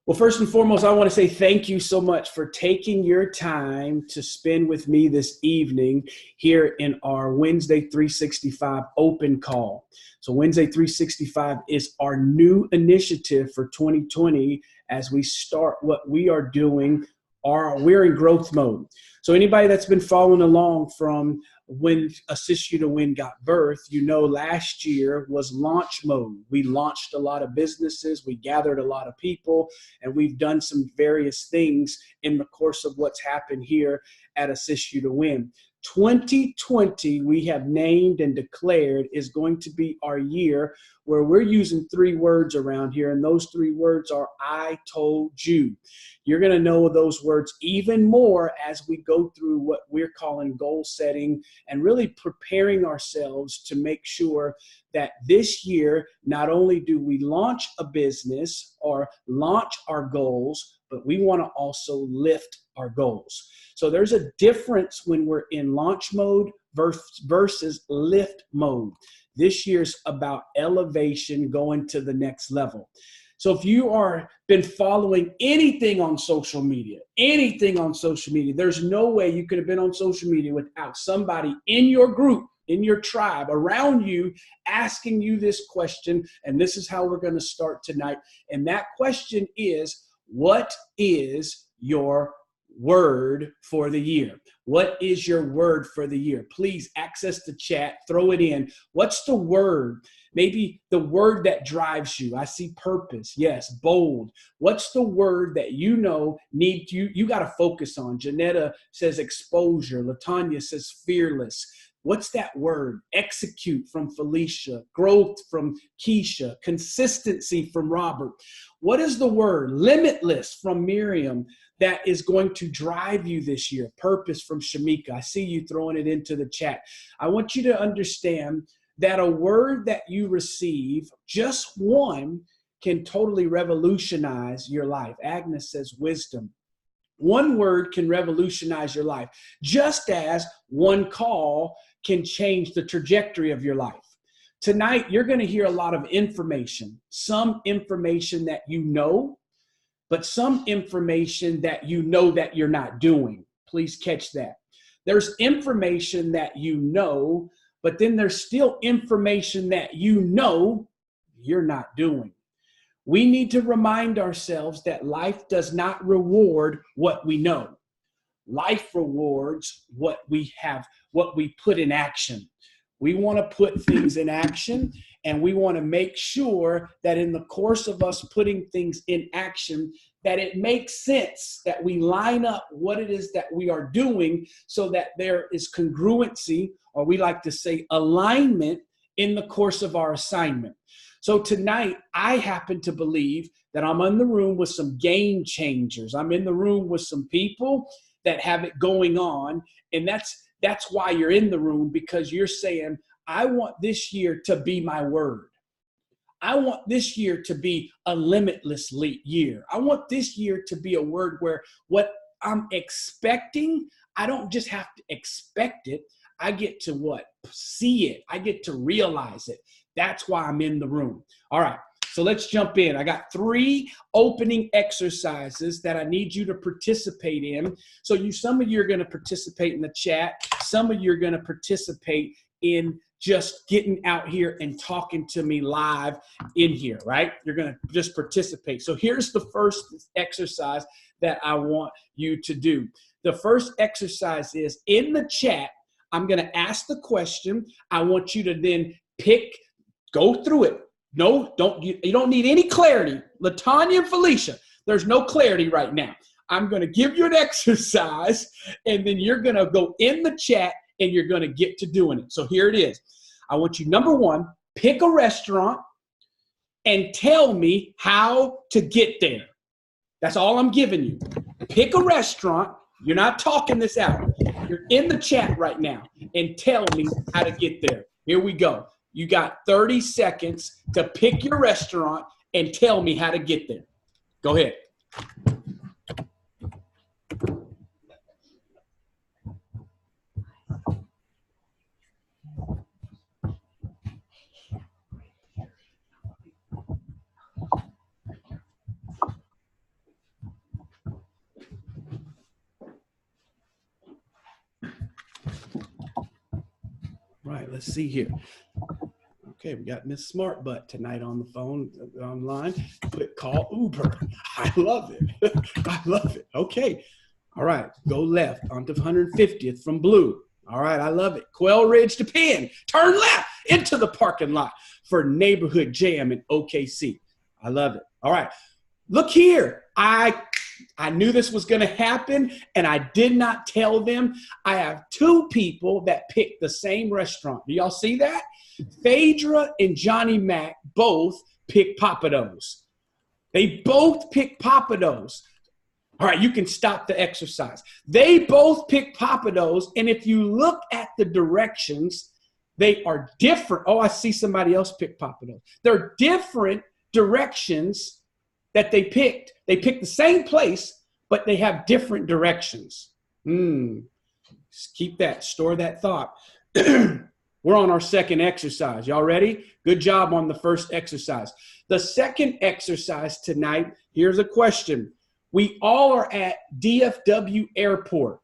Well, first and foremost, I want to say thank you so much for taking your time to spend with me this evening here in our Wednesday 365 open call. So Wednesday 365 is our new initiative for 2020 as we start what we are doing. We're in growth mode. So anybody that's been following along from when Assist You to Win got birth, you know last year was launch mode. We launched a lot of businesses, we gathered a lot of people, and we've done some various things in the course of what's happened here at Assist You to Win. 2020, we have named and declared, is going to be our year where we're using 3 words around here, and those 3 words are I told you. You're going to know those words even more as we go through what we're calling goal setting and really preparing ourselves to make sure that this year, not only do we launch a business or launch our goals, but we want to also lift our goals. So there's a difference when we're in launch mode versus lift mode. This year's about elevation, going to the next level. So if you are been following anything on social media, there's no way you could have been on social media without somebody in your group, in your tribe, around you, asking you this question. And this is how we're going to start tonight. And that question is, what is your word for the year? What is your word for the year? Please access the chat, throw it in. What's the word? Maybe the word that drives you. I see purpose. Yes, bold. What's the word that you know you got to focus on? Janetta says exposure. Latanya says fearless. What's that word? Execute from Felicia. Growth from Keisha. Consistency from Robert. What is the word? Limitless from Miriam that is going to drive you this year? Purpose from Shamika. I see you throwing it into the chat. I want you to understand that a word that you receive, just one, can totally revolutionize your life. Agnes says wisdom. One word can revolutionize your life, just as one call can change the trajectory of your life. Tonight, you're going to hear a lot of information, some information that you know, but some information that you know that you're not doing. Please catch that. There's information that you know, but then there's still information that you know you're not doing. We need to remind ourselves that life does not reward what we know. Life rewards what we have, what we put in action. We want to put things in action, and we want to make sure that in the course of us putting things in action, that it makes sense, that we line up what it is that we are doing so that there is congruency, or we like to say alignment, in the course of our assignment. So tonight, I happen to believe that I'm in the room with some game changers. I'm in the room with some people that have it going on, and that's why you're in the room, because you're saying, I want this year to be my word. I want this year to be a limitless year. I want this year to be a word where what I'm expecting, I don't just have to expect it. I get to what? See it. I get to realize it. That's why I'm in the room. All right. So let's jump in. I got 3 opening exercises that I need you to participate in. So some of you are going to participate in the chat. Some of you are going to participate in just getting out here and talking to me live in here, right? You're going to just participate. So here's the first exercise that I want you to do. The first exercise is in the chat. I'm going to ask the question. I want you to then go through it. No, you don't need any clarity. Latanya and Felicia, there's no clarity right now. I'm going to give you an exercise, and then you're going to go in the chat, and you're going to get to doing it. So here it is. I want you, number 1, pick a restaurant and tell me how to get there. That's all I'm giving you. Pick a restaurant. You're not talking this out. You're in the chat right now, and tell me how to get there. Here we go. You got 30 seconds to pick your restaurant and tell me how to get there. Go ahead. right, let's see here. Okay, we got Miss Smart Butt tonight on the phone, online. Click call Uber. I love it. I love it. Okay. All right, go left onto 150th from Blue. All right, I love it. Quail Ridge to Penn. Turn left into the parking lot for Neighborhood Jam in OKC. I love it. All right, look here. I knew this was going to happen, and I did not tell them. I have two people that picked the same restaurant. Do y'all see that? Phaedra and Johnny Mac both picked Papados. They both picked Papados. All right, you can stop the exercise. They both picked Papados, and if you look at the directions, they are different. Oh, I see somebody else picked Papados. They're different directions that they picked. They picked the same place, but they have different directions. Just keep that, store that thought. We're on our second exercise. Y'all ready? Good job on the first exercise. The second exercise tonight, here's a question. We all are at DFW Airport.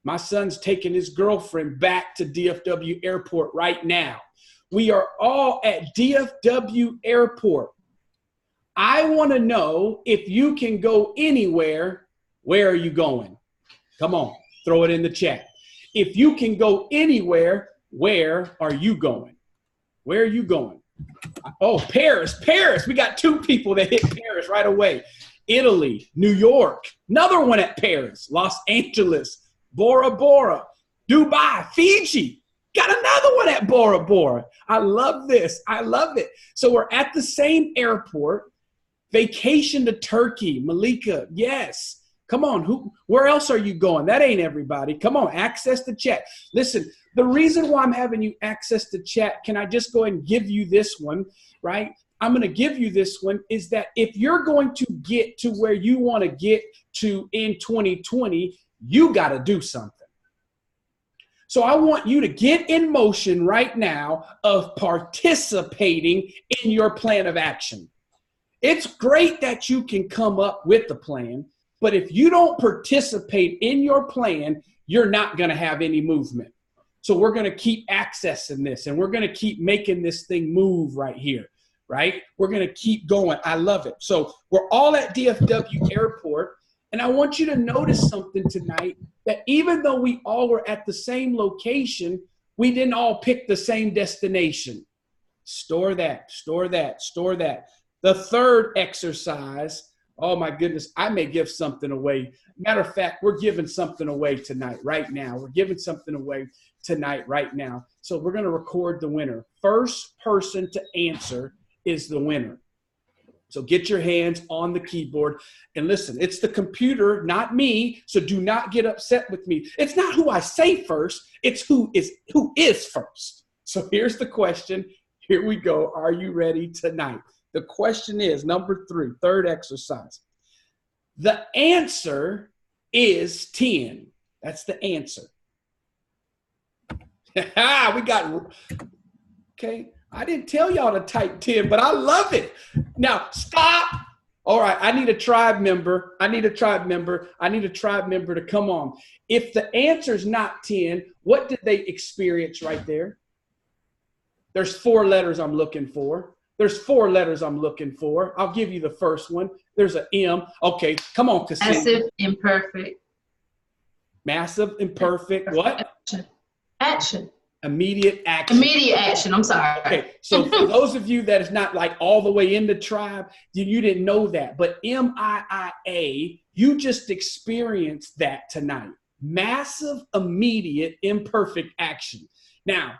My son's taking his girlfriend back to DFW Airport right now. We are all at DFW Airport. I want to know if you can go anywhere, where are you going? Come on, throw it in the chat. If you can go anywhere, where are you going? Where are you going? Oh, Paris, Paris. We got two people that hit Paris right away. Italy, New York, another one at Paris, Los Angeles, Bora Bora, Dubai, Fiji. Got another one at Bora Bora. I love this. I love it. So we're at the same airport. Vacation to Turkey, Malika. Yes. Come on. Where else are you going? That ain't everybody. Come on. Access the chat. Listen, the reason why I'm having you access the chat, can I just go ahead and give you this one, right? I'm going to give you this one, is that if you're going to get to where you want to get to in 2020, you got to do something. So I want you to get in motion right now of participating in your plan of action. It's great that you can come up with the plan, but if you don't participate in your plan, you're not going to have any movement. So we're going to keep accessing this, and we're going to keep making this thing move right here, right? We're going to keep going. I love it. So we're all at DFW Airport, and I want you to notice something tonight, that even though we all were at the same location, we didn't all pick the same destination. Store that, store that, store that. The third exercise, oh my goodness, I may give something away. Matter of fact, we're giving something away tonight, right now. We're giving something away tonight, right now. So we're going to record the winner. First person to answer is the winner. So get your hands on the keyboard and listen, it's the computer, not me. So do not get upset with me. It's not who I say first, it's who is first. So here's the question. Here we go. Are you ready tonight? The question is number 3, third exercise. The answer is 10. That's the answer. We got, okay. I didn't tell y'all to type 10, but I love it. Now, stop. All right, I need a tribe member. I need a tribe member. I need a tribe member to come on. If the answer is not 10, what did they experience right there? There's 4 letters I'm looking for. There's 4 letters I'm looking for. I'll give you the first one. There's an M. Okay, come on, Cassandra. Massive, imperfect. Massive, imperfect. What? Action. Immediate action. Immediate action. I'm sorry. Okay, so for those of you that is not like all the way in the tribe, you didn't know that. But MIIA, you just experienced that tonight. Massive, immediate, imperfect action. Now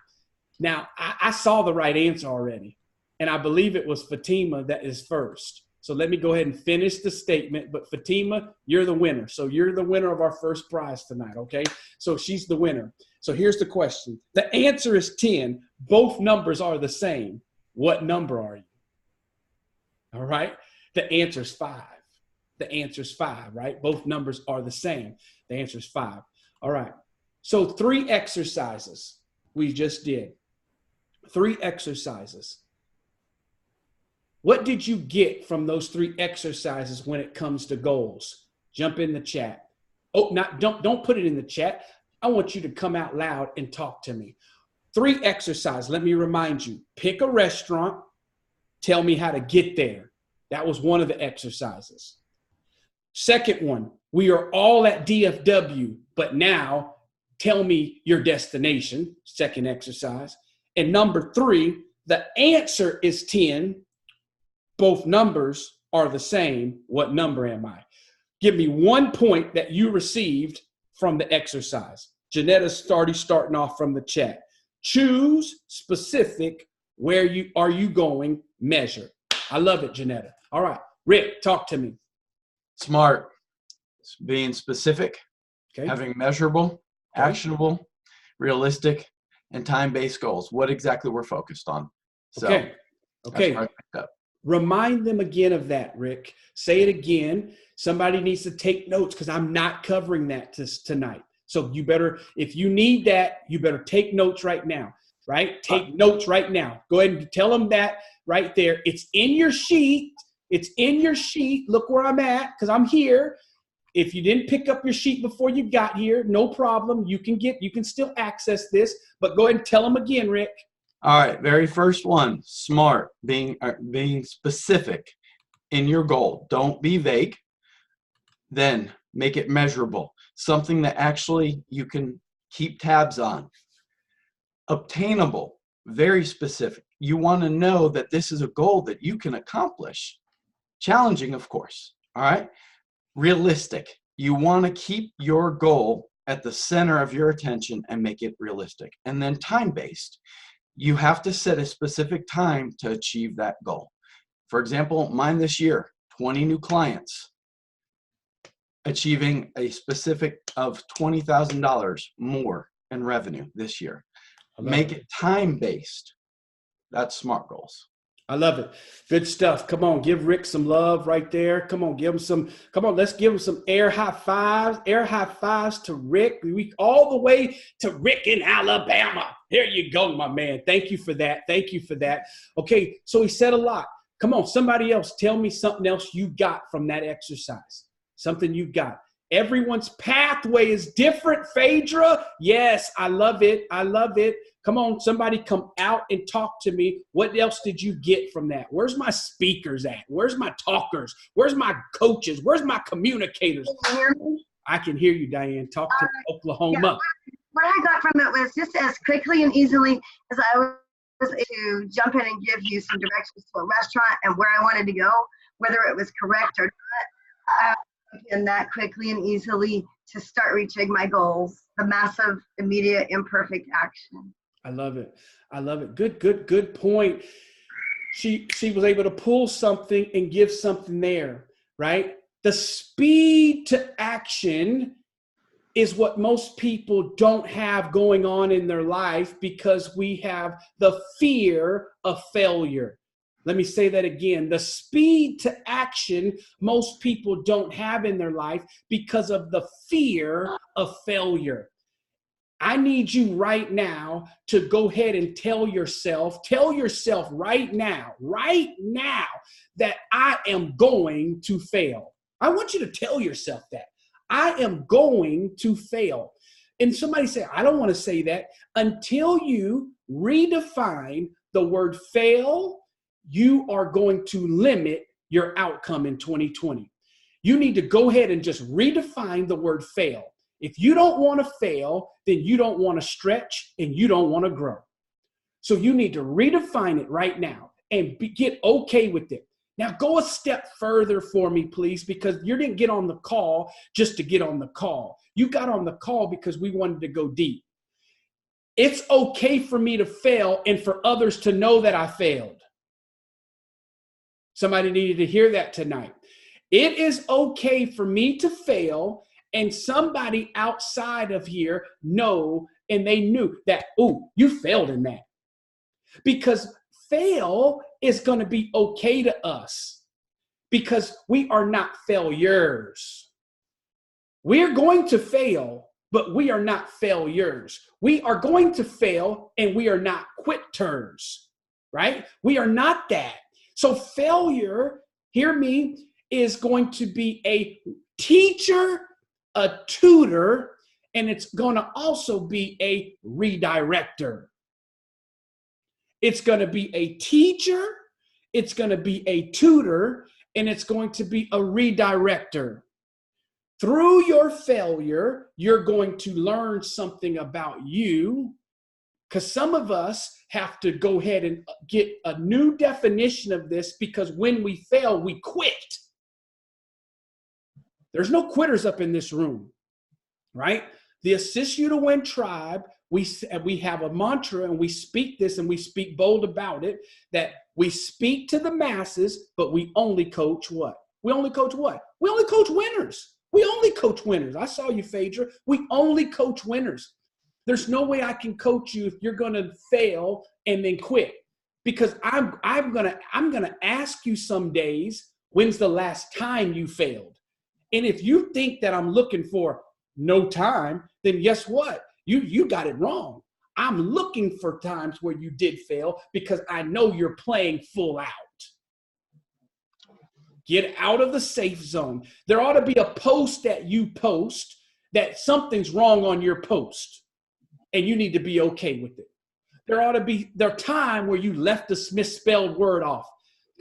I saw the right answer already. And I believe it was Fatima that is first. So let me go ahead and finish the statement. But Fatima, you're the winner. So you're the winner of our first prize tonight, okay? So she's the winner. So here's the question. The answer is 10. Both numbers are the same. What number are you? All right? The answer is 5. The answer is 5, right? Both numbers are the same. The answer is 5. All right. So 3 exercises we just did. 3 exercises. What did you get from those 3 exercises when it comes to goals? Jump in the chat. Oh, don't put it in the chat. I want you to come out loud and talk to me. 3 exercises. Let me remind you. Pick a restaurant. Tell me how to get there. That was one of the exercises. Second one, we are all at DFW, but now tell me your destination. Second exercise. And number 3, the answer is 10. Both numbers are the same. What number am I? Give me 1 point that you received from the exercise. Janetta's starting off from the chat. Choose specific, where you are you going, measure. I love it, Janetta. All right, Rick, talk to me. Smart, being specific, Okay. having measurable, actionable, realistic, and time-based goals. What exactly we're focused on. So Okay. that's what I picked up. Remind them again of that, Rick. Say it again. Somebody needs to take notes because I'm not covering that tonight. So you better, if you need that, you better take notes right now, right? Take notes right now. Go ahead and tell them that right there. It's in your sheet. It's in your sheet. Look where I'm at because I'm here. If you didn't pick up your sheet before you got here, no problem. You can still access this, but go ahead and tell them again, Rick. All right, very first one, smart, being specific in your goal. Don't be vague. Then make it measurable, something that actually you can keep tabs on. Obtainable, very specific. You want to know that this is a goal that you can accomplish. Challenging, of course. All right. Realistic. You want to keep your goal at the center of your attention and make it realistic. And then time-based. You have to set a specific time to achieve that goal. For example, mine this year, 20 new clients, achieving a specific of $20,000 more in revenue this year. Make it time-based. That's SMART goals. I love it. Good stuff. Come on, give Rick some love right there. Come on, give him some. Come on, let's give him some air high fives. Air high fives to Rick. We all the way to Rick in Alabama. Here you go, my man. Thank you for that. Thank you for that. Okay, so he said a lot. Come on, somebody else, tell me something else you got from that exercise. Something you got. Everyone's pathway is different, Phaedra. Yes, I love it. I love it. Come on, somebody come out and talk to me. What else did you get from that? Where's my speakers at? Where's my talkers? Where's my coaches? Where's my communicators? Can you hear me? I can hear you, Diane. Talk to Oklahoma. Yeah, what I got from it was just as quickly and easily as I was to jump in and give you some directions to a restaurant and where I wanted to go, whether it was correct or not. And that quickly and easily to start reaching my goals, the massive, immediate, imperfect action. I love it. I love it. Good point. She was able to pull something and give something there, right? The speed to action is what most people don't have going on in their life because we have the fear of failure. Let me say that again. The speed to action most people don't have in their life because of the fear of failure. I need you right now to go ahead and tell yourself right now that I am going to fail. I want you to tell yourself that. I am going to fail. And somebody say, I don't want to say that. Until you redefine the word fail, you are going to limit your outcome in 2020. You need to go ahead and just redefine the word fail. If you don't want to fail, then you don't want to stretch and you don't want to grow. So you need to redefine it right now and get okay with it. Now go a step further for me, please, because you didn't get on the call just to get on the call. You got on the call because we wanted to go deep. It's okay for me to fail and for others to know that I failed. Somebody needed to hear that tonight. It is okay for me to fail and somebody outside of here know, and they knew that, oh, you failed in that. Because fail is going to be okay to us because we are not failures. We're going to fail, but we are not failures. We are going to fail and we are not quitters, right? We are not that. So failure, hear me, is going to be a teacher, a tutor, and it's going to also be a redirector. It's going to be a teacher, it's going to be a tutor, and it's going to be a redirector. Through your failure, you're going to learn something about you, because some of us have to go ahead and get a new definition of this, because when we fail, we quit. There's no quitters up in this room, right? The Assist You to Win tribe, we have a mantra, and we speak this, and we speak bold about it, that we speak to the masses, but we only coach what? We only coach what? We only coach winners. We only coach winners. I saw you, Phaedra. We only coach winners. There's no way I can coach you if you're going to fail and then quit, because I'm gonna ask you some days, when's the last time you failed? And if you think that I'm looking for no time, then guess what? You got it wrong. I'm looking for times where you did fail, because I know you're playing full out. Get out of the safe zone. There ought to be a post that you post that something's wrong on your post, and you need to be okay with it. There ought to be time where you left this misspelled word off.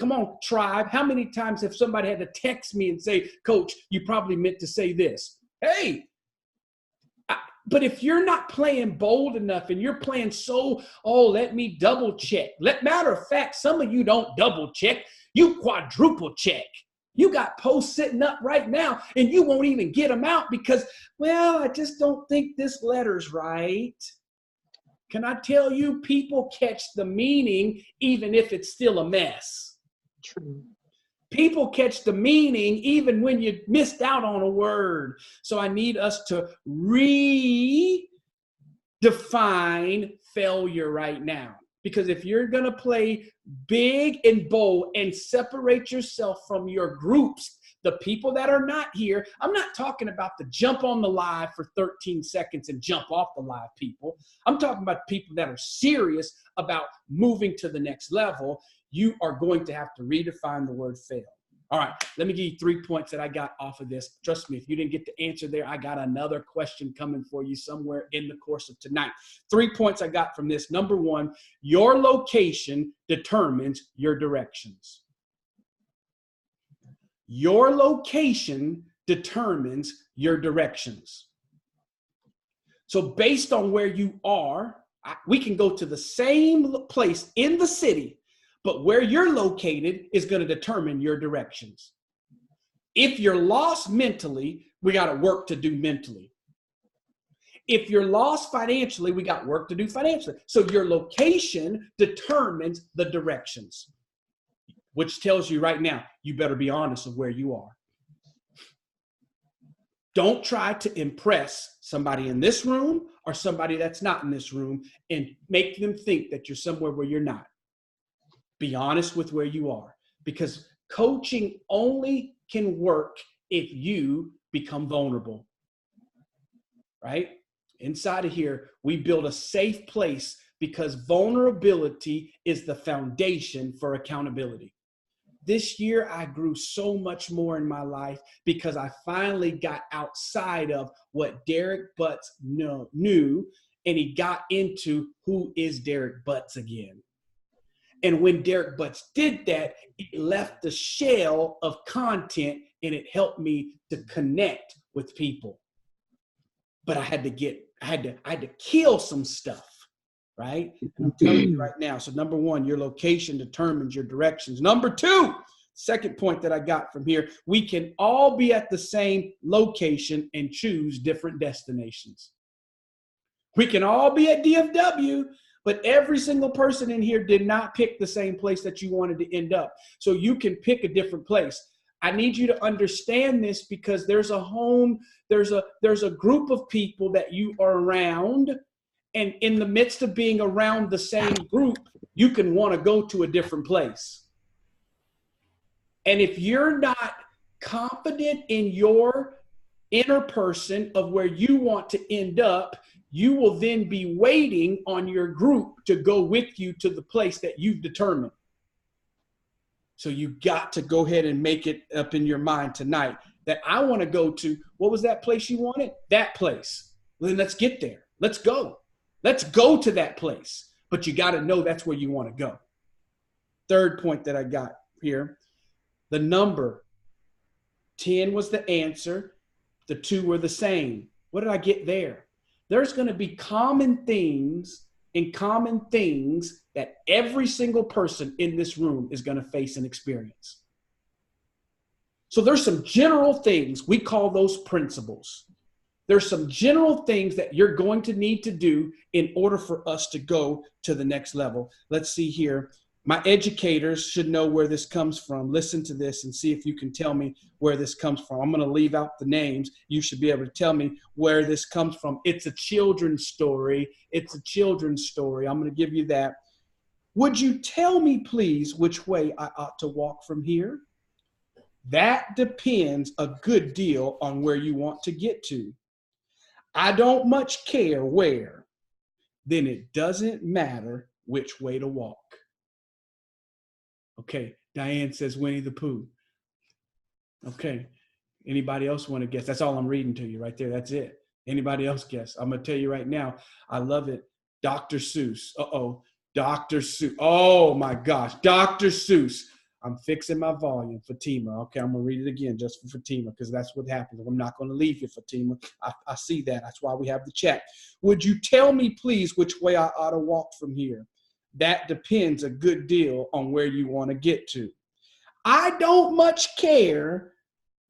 Come on, tribe. How many times have somebody had to text me and say, Coach, you probably meant to say this? Hey, but if you're not playing bold enough and you're playing let me double check. Matter of fact, some of you don't double check. You quadruple check. You got posts sitting up right now and you won't even get them out because, I just don't think this letter's right. Can I tell you, people catch the meaning even if it's still a mess. True. People catch the meaning even when you missed out on a word. So I need us to redefine failure right now. Because if you're going to play big and bold and separate yourself from your groups, the people that are not here, I'm not talking about the jump on the live for 13 seconds and jump off the live people. I'm talking about people that are serious about moving to the next level. You are going to have to redefine the word fail. All right, let me give you 3 points that I got off of this. Trust me, if you didn't get the answer there, I got another question coming for you somewhere in the course of tonight. 3 points I got from this. Number one, your location determines your directions. Your location determines your directions. So based on where you are, we can go to the same place in the city, but where you're located is going to determine your directions. If you're lost mentally, we got to work to do mentally. If you're lost financially, we got work to do financially. So your location determines the directions, which tells you right now, you better be honest of where you are. Don't try to impress somebody in this room or somebody that's not in this room and make them think that you're somewhere where you're not. Be honest with where you are, because coaching only can work if you become vulnerable, right? Inside of here, we build a safe place because vulnerability is the foundation for accountability. This year, I grew so much more in my life because I finally got outside of what Derek Butts knew, and he got into who is Derek Butts again. And when Derek Butts did that, it left the shell of content and it helped me to connect with people. But I had to kill some stuff, right? And I'm telling you right now. So number one, your location determines your directions. Number two, second point that I got from here, we can all be at the same location and choose different destinations. We can all be at DFW, but every single person in here did not pick the same place that you wanted to end up. So you can pick a different place. I need you to understand this because there's a group of people that you are around, and in the midst of being around the same group, you can want to go to a different place. And if you're not confident in your inner person of where you want to end up, you will then be waiting on your group to go with you to the place that you've determined. So you got to go ahead and make it up in your mind tonight that I want to go to, what was that place you wanted? That place. Well, then let's get there. Let's go. Let's go to that place. but you got to know that's where you want to go. Third point that I got here, the number 10 was the answer. The 2 were the same. What did I get there? There's going to be common things that every single person in this room is going to face and experience. So there's some general things, we call those principles. There's some general things that you're going to need to do in order for us to go to the next level. Let's see here. My educators should know where this comes from. Listen to this and see if you can tell me where this comes from. I'm going to leave out the names. You should be able to tell me where this comes from. It's a children's story. It's a children's story. I'm going to give you that. Would you tell me, please, which way I ought to walk from here? That depends a good deal on where you want to get to. I don't much care where. Then it doesn't matter which way to walk. Okay, Diane says Winnie the Pooh. Okay, anybody else want to guess? That's all I'm reading to you right there. That's it. Anybody else guess? I'm going to tell you right now, I love it. Dr. Seuss. Uh-oh, Dr. Seuss. Oh my gosh, Dr. Seuss. I'm fixing my volume, Fatima. Okay, I'm going to read it again just for Fatima because that's what happens. I'm not going to leave you, Fatima. I see that. That's why we have the chat. Would you tell me, please, which way I ought to walk from here? That depends a good deal on where you want to get to. I don't much care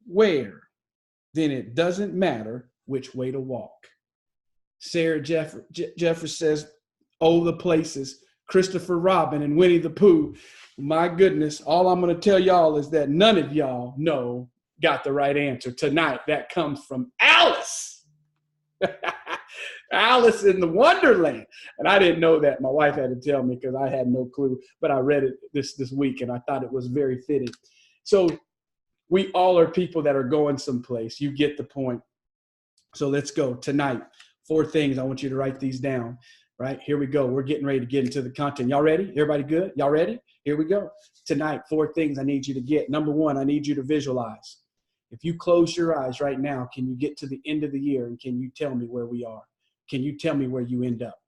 where. Then it doesn't matter which way to walk. Sarah Jeffers says, oh, the places. Christopher Robin and Winnie the Pooh. My goodness, all I'm going to tell y'all is that none of y'all got the right answer tonight. That comes from Alice. Alice in the Wonderland. And I didn't know that. My wife had to tell me because I had no clue, but I read it this week and I thought it was very fitting. So we all are people that are going someplace. You get the point. So let's go tonight. 4 things. I want you to write these down. Right, here we go. We're getting ready to get into the content. Y'all ready? Everybody good? Y'all ready? Here we go. Tonight, 4 things I need you to get. Number 1, I need you to visualize. If you close your eyes right now, can you get to the end of the year and can you tell me where we are? Can you tell me where you end up?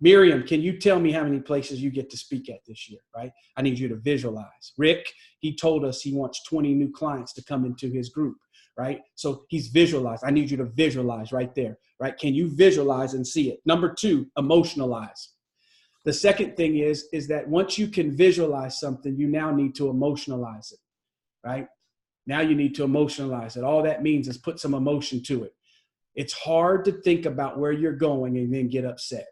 Miriam, can you tell me how many places you get to speak at this year, right? I need you to visualize. Rick, he told us he wants 20 new clients to come into his group, right? So he's visualized. I need you to visualize right there, right? Can you visualize and see it? Number 2, emotionalize. The second thing is that once you can visualize something, you now need to emotionalize it, right? Now you need to emotionalize it. All that means is put some emotion to it. It's hard to think about where you're going and then get upset.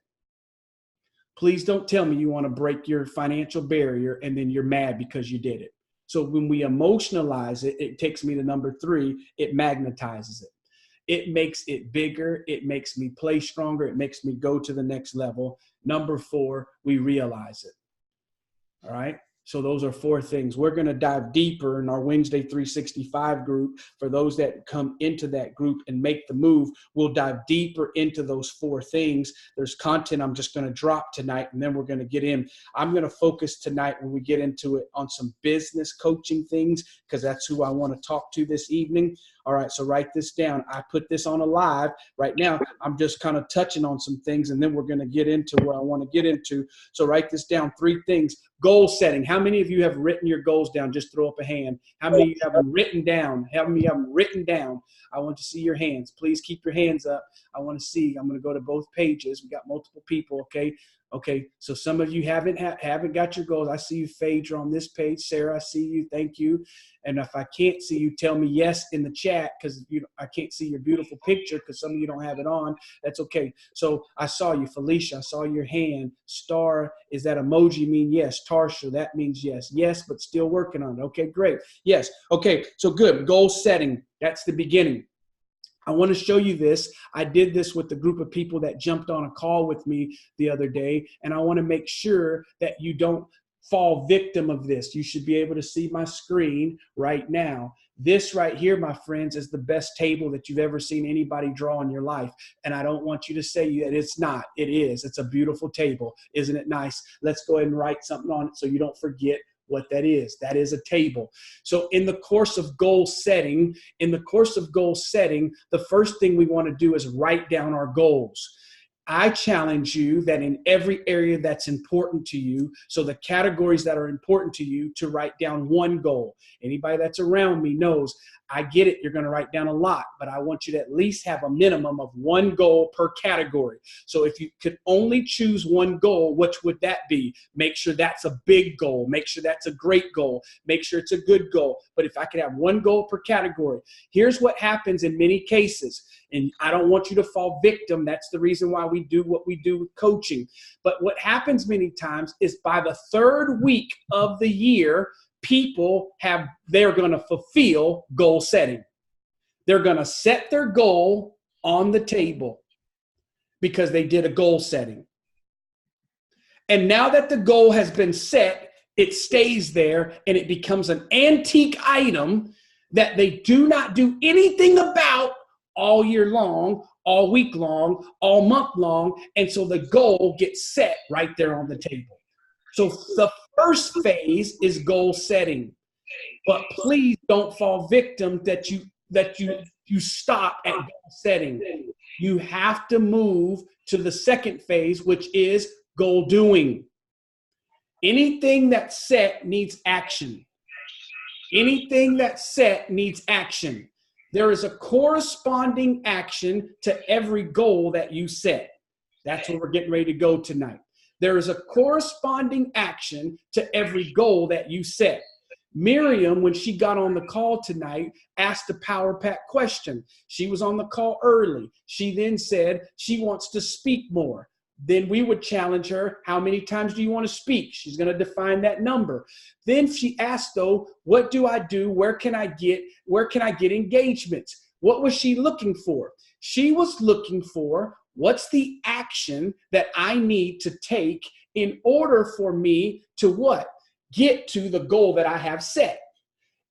Please don't tell me you want to break your financial barrier and then you're mad because you did it. So when we emotionalize it, it takes me to number 3, it magnetizes it. It makes it bigger. It makes me play stronger. It makes me go to the next level. Number 4, we realize it. All right. So those are 4 things. We're going to dive deeper in our Winsday 365 group. For those that come into that group and make the move, we'll dive deeper into those 4 things. There's content I'm just going to drop tonight, and then we're going to get in. I'm going to focus tonight when we get into it on some business coaching things because that's who I want to talk to this evening. All right, so write this down. I put this on a live right now. I'm just kind of touching on some things, and then we're going to get into where I want to get into. So write this down. 3 things. Goal setting. How many of you have written your goals down? Just throw up a hand. How many of you have them written down? How many have them written down? I want to see your hands. Please keep your hands up. I want to see. I'm going to go to both pages. We got multiple people, okay? Okay, so some of you haven't got your goals. I see you, Phaedra, on this page. Sarah, I see you. Thank you. And if I can't see you, tell me yes in the chat because I can't see your beautiful picture because some of you don't have it on. That's okay. So I saw you, Felicia. I saw your hand. Star, is that emoji mean yes? Tarsha, that means yes. Yes, but still working on it. Okay, great. Yes. Okay, so good. Goal setting. That's the beginning. I want to show you this. I did this with the group of people that jumped on a call with me the other day, and I want to make sure that you don't fall victim of this. You should be able to see my screen right now. This right here, my friends, is the best table that you've ever seen anybody draw in your life. And I don't want you to say that it's not. It is. It's a beautiful table. Isn't it nice? Let's go ahead and write something on it so you don't forget what that is. That is a table. So in the course of goal setting, the first thing we want to do is write down our goals. I challenge you that in every area that's important to you, so the categories that are important to you, to write down one goal. Anybody that's around me knows I get it. You're going to write down a lot, but I want you to at least have a minimum of one goal per category. So if you could only choose one goal, which would that be? Make sure that's a big goal. Make sure that's a great goal. Make sure it's a good goal. But if I could have one goal per category, here's what happens in many cases. And I don't want you to fall victim. That's the reason why we do what we do with coaching. But what happens many times is by the third week of the year, they're going to fulfill goal setting. They're going to set their goal on the table because they did a goal setting. And now that the goal has been set, it stays there and it becomes an antique item that they do not do anything about all year long, all week long, all month long. And so the goal gets set right there on the table. So the first phase is goal setting, but please don't fall victim that you stop at goal setting. You have to move to the second phase, which is goal doing. Anything that's set needs action. Anything that's set needs action. There is a corresponding action to every goal that you set. That's where we're getting ready to go tonight. There is a corresponding action to every goal that you set. Miriam, when she got on the call tonight, asked a Power Pack question. She was on the call early. She then said she wants to speak more. Then we would challenge her, how many times do you want to speak? She's going to define that number. Then she asked, though, what do I do? Where can I get engagements? What was she looking for? She was looking for, what's the action that I need to take in order for me to what? Get to the goal that I have set.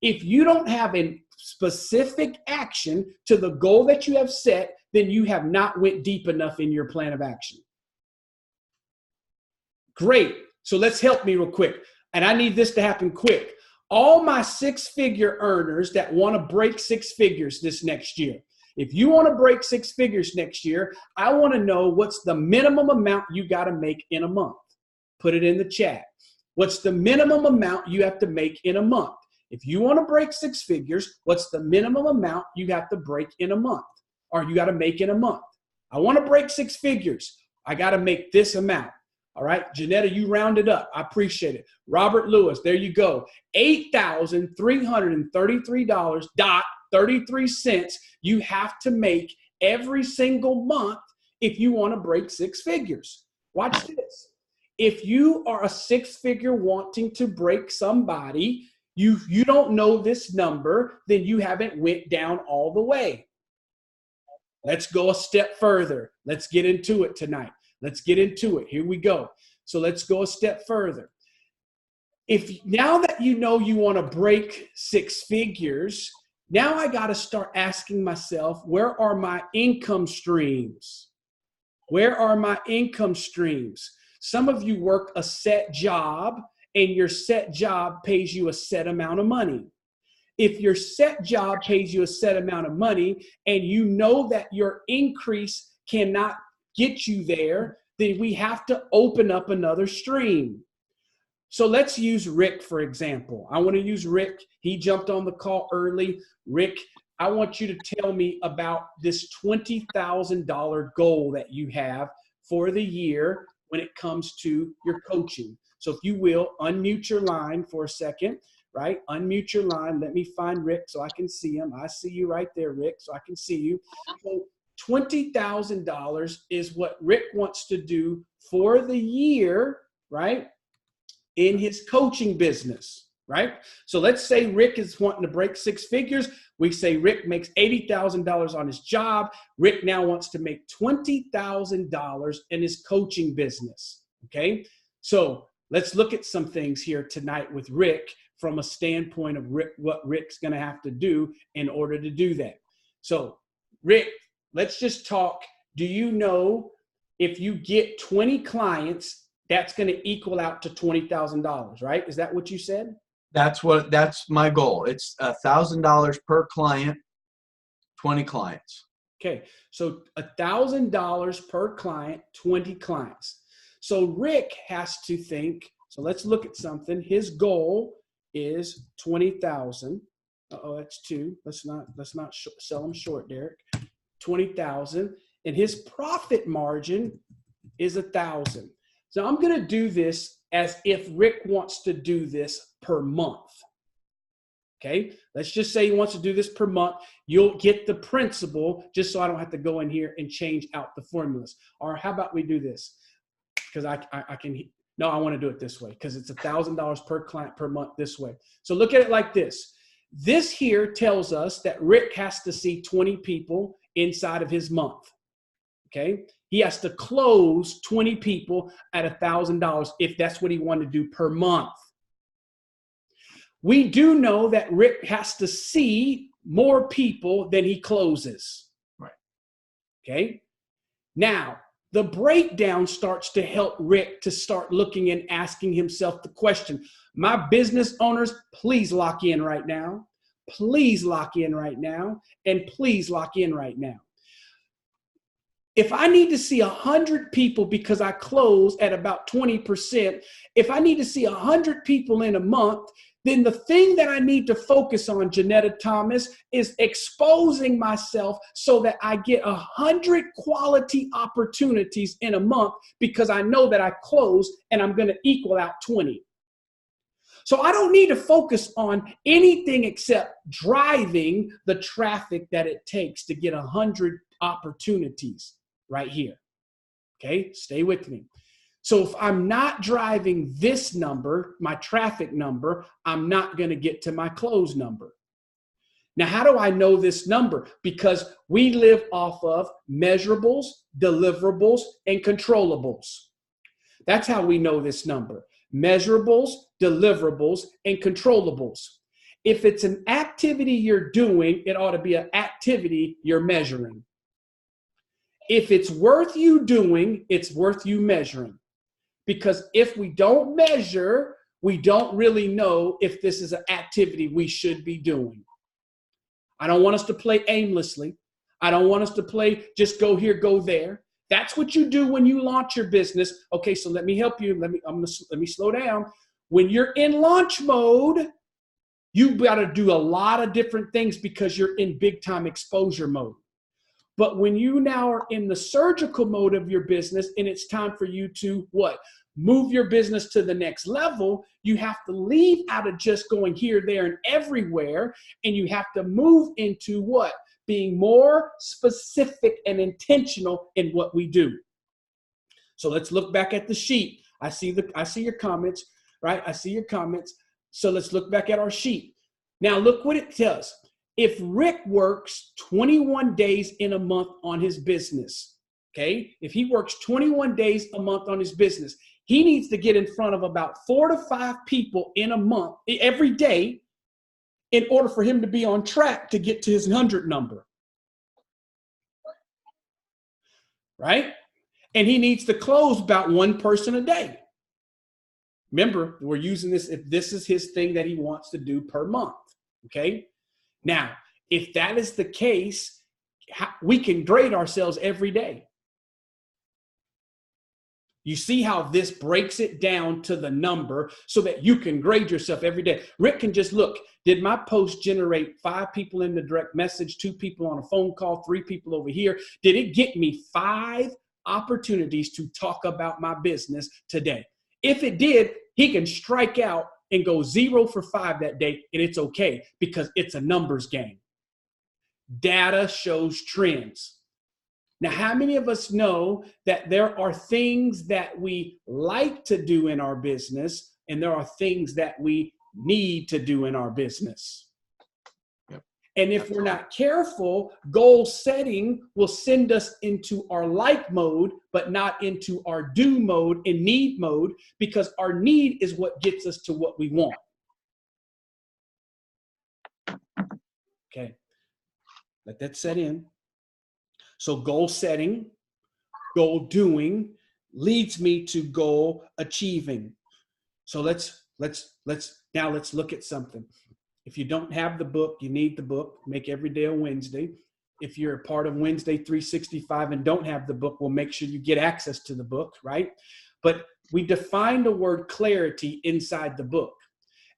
If you don't have a specific action to the goal that you have set, then you have not went deep enough in your plan of action. Great. So let's help me real quick. And I need this to happen quick. All my six-figure earners that want to break six figures this next year. If you want to break six figures next year, I want to know what's the minimum amount you got to make in a month. Put it in the chat. What's the minimum amount you have to make in a month? If you want to break six figures, what's the minimum amount you have to break in a month, or you got to make in a month? I want to break six figures. I got to make this amount. All right, Janetta, you rounded up. I appreciate it. Robert Lewis, there you go. $8,333.33 you have to make every single month if you want to break six figures. Watch this. If you are a six-figure wanting to break somebody, you don't know this number, then you haven't went down all the way. Let's go a step further. Let's get into it tonight. Let's get into it. Here we go. So let's go a step further. Now that you know you want to break six figures, now I got to start asking myself, where are my income streams? Where are my income streams? Some of you work a set job, and your set job pays you a set amount of money. If your set job pays you a set amount of money, and you know that your increase cannot get you there, then we have to open up another stream. So let's use Rick, for example. I want to use Rick. He jumped on the call early. Rick, I want you to tell me about this $20,000 goal that you have for the year when it comes to your coaching. So if you will, unmute your line for a second, right? Unmute your line. Let me find Rick so I can see him. I see you right there, Rick, so I can see you. So $20,000 is what Rick wants to do for the year, right, in his coaching business, right? So let's say Rick is wanting to break six figures. We say Rick makes $80,000 on his job. Rick now wants to make $20,000 in his coaching business, okay? So let's look at some things here tonight with Rick from a standpoint of what Rick's going to have to do in order to do that. So Rick, let's just talk. Do you know if you get 20 clients, that's going to equal out to $20,000, right? Is that what you said? That's my goal. It's $1,000 per client, 20 clients. Okay, so $1,000 per client, 20 clients. So Rick has to think, so let's look at something. His goal is 20,000. Uh-oh, that's two. Let's not sell him short, Derek. 20,000, and his profit margin is 1,000. So I'm going to do this as if Rick wants to do this per month. Okay, let's just say he wants to do this per month. You'll get the principle just so I don't have to go in here and change out the formulas. Or how about we do this? Because I can, no, I want to do it this way because it's $1,000 per client per month this way. So look at it like this. This here tells us that Rick has to see 20 people inside of his month. Okay, he has to close 20 people at $1,000 if that's what he wanted to do per month. We do know that Rick has to see more people than he closes. Right. Okay. Now, the breakdown starts to help Rick to start looking and asking himself the question. My business owners, please lock in right now. Please lock in right now. And please lock in right now. If I need to see 100 people because I close at about 20%, if I need to see 100 people in a month, then the thing that I need to focus on, Janetta Thomas, is exposing myself so that I get 100 quality opportunities in a month because I know that I close and I'm going to equal out 20. So I don't need to focus on anything except driving the traffic that it takes to get 100 opportunities right here. Okay, stay with me. So if I'm not driving this number, my traffic number, I'm not going to get to my close number. Now, how do I know this number? Because we live off of measurables, deliverables, and controllables. That's how we know this number. Measurables, deliverables, and controllables. If it's an activity you're doing, it ought to be an activity you're measuring. If it's worth you doing, it's worth you measuring. Because if we don't measure, we don't really know if this is an activity we should be doing. I don't want us to play aimlessly. I don't want us to play just go here, go there. That's what you do when you launch your business. Okay, so let me help you. Let me slow down. When you're in launch mode, you got to do a lot of different things because you're in big time exposure mode. But when you now are in the surgical mode of your business and it's time for you to what? Move your business to the next level, you have to leave out of just going here, there, and everywhere. And you have to move into what? Being more specific and intentional in what we do. So let's look back at the sheet. I see your comments, right? I see your comments. So let's look back at our sheet. Now look what it tells. If Rick works 21 days in a month on his business, okay? If he works 21 days a month on his business, he needs to get in front of about 4 to 5 people in a month, every day, in order for him to be on track to get to his 100 number. Right? And he needs to close about 1 person a day. Remember, we're using this if this is his thing that he wants to do per month. Okay? Now, if that is the case, we can grade ourselves every day. You see how this breaks it down to the number so that you can grade yourself every day. Rick can just look, did my post generate 5 people in the direct message, 2 people on a phone call, 3 people over here? Did it get me 5 opportunities to talk about my business today? If it did, he can strike out and go 0 for 5 that day, and it's okay because it's a numbers game. Data shows trends. Now, how many of us know that there are things that we like to do in our business and there are things that we need to do in our business? Yep. And if we're not careful, goal setting will send us into our like mode, but not into our do mode and need mode, because our need is what gets us to what we want. Okay, let that set in. So goal setting, goal doing leads me to goal achieving. So let's look at something. If you don't have the book, you need the book. Make Every Day a Wednesday. if you're a part of Winsday 365 and don't have the book, we'll make sure you get access to the book, right? But we define the word clarity inside the book.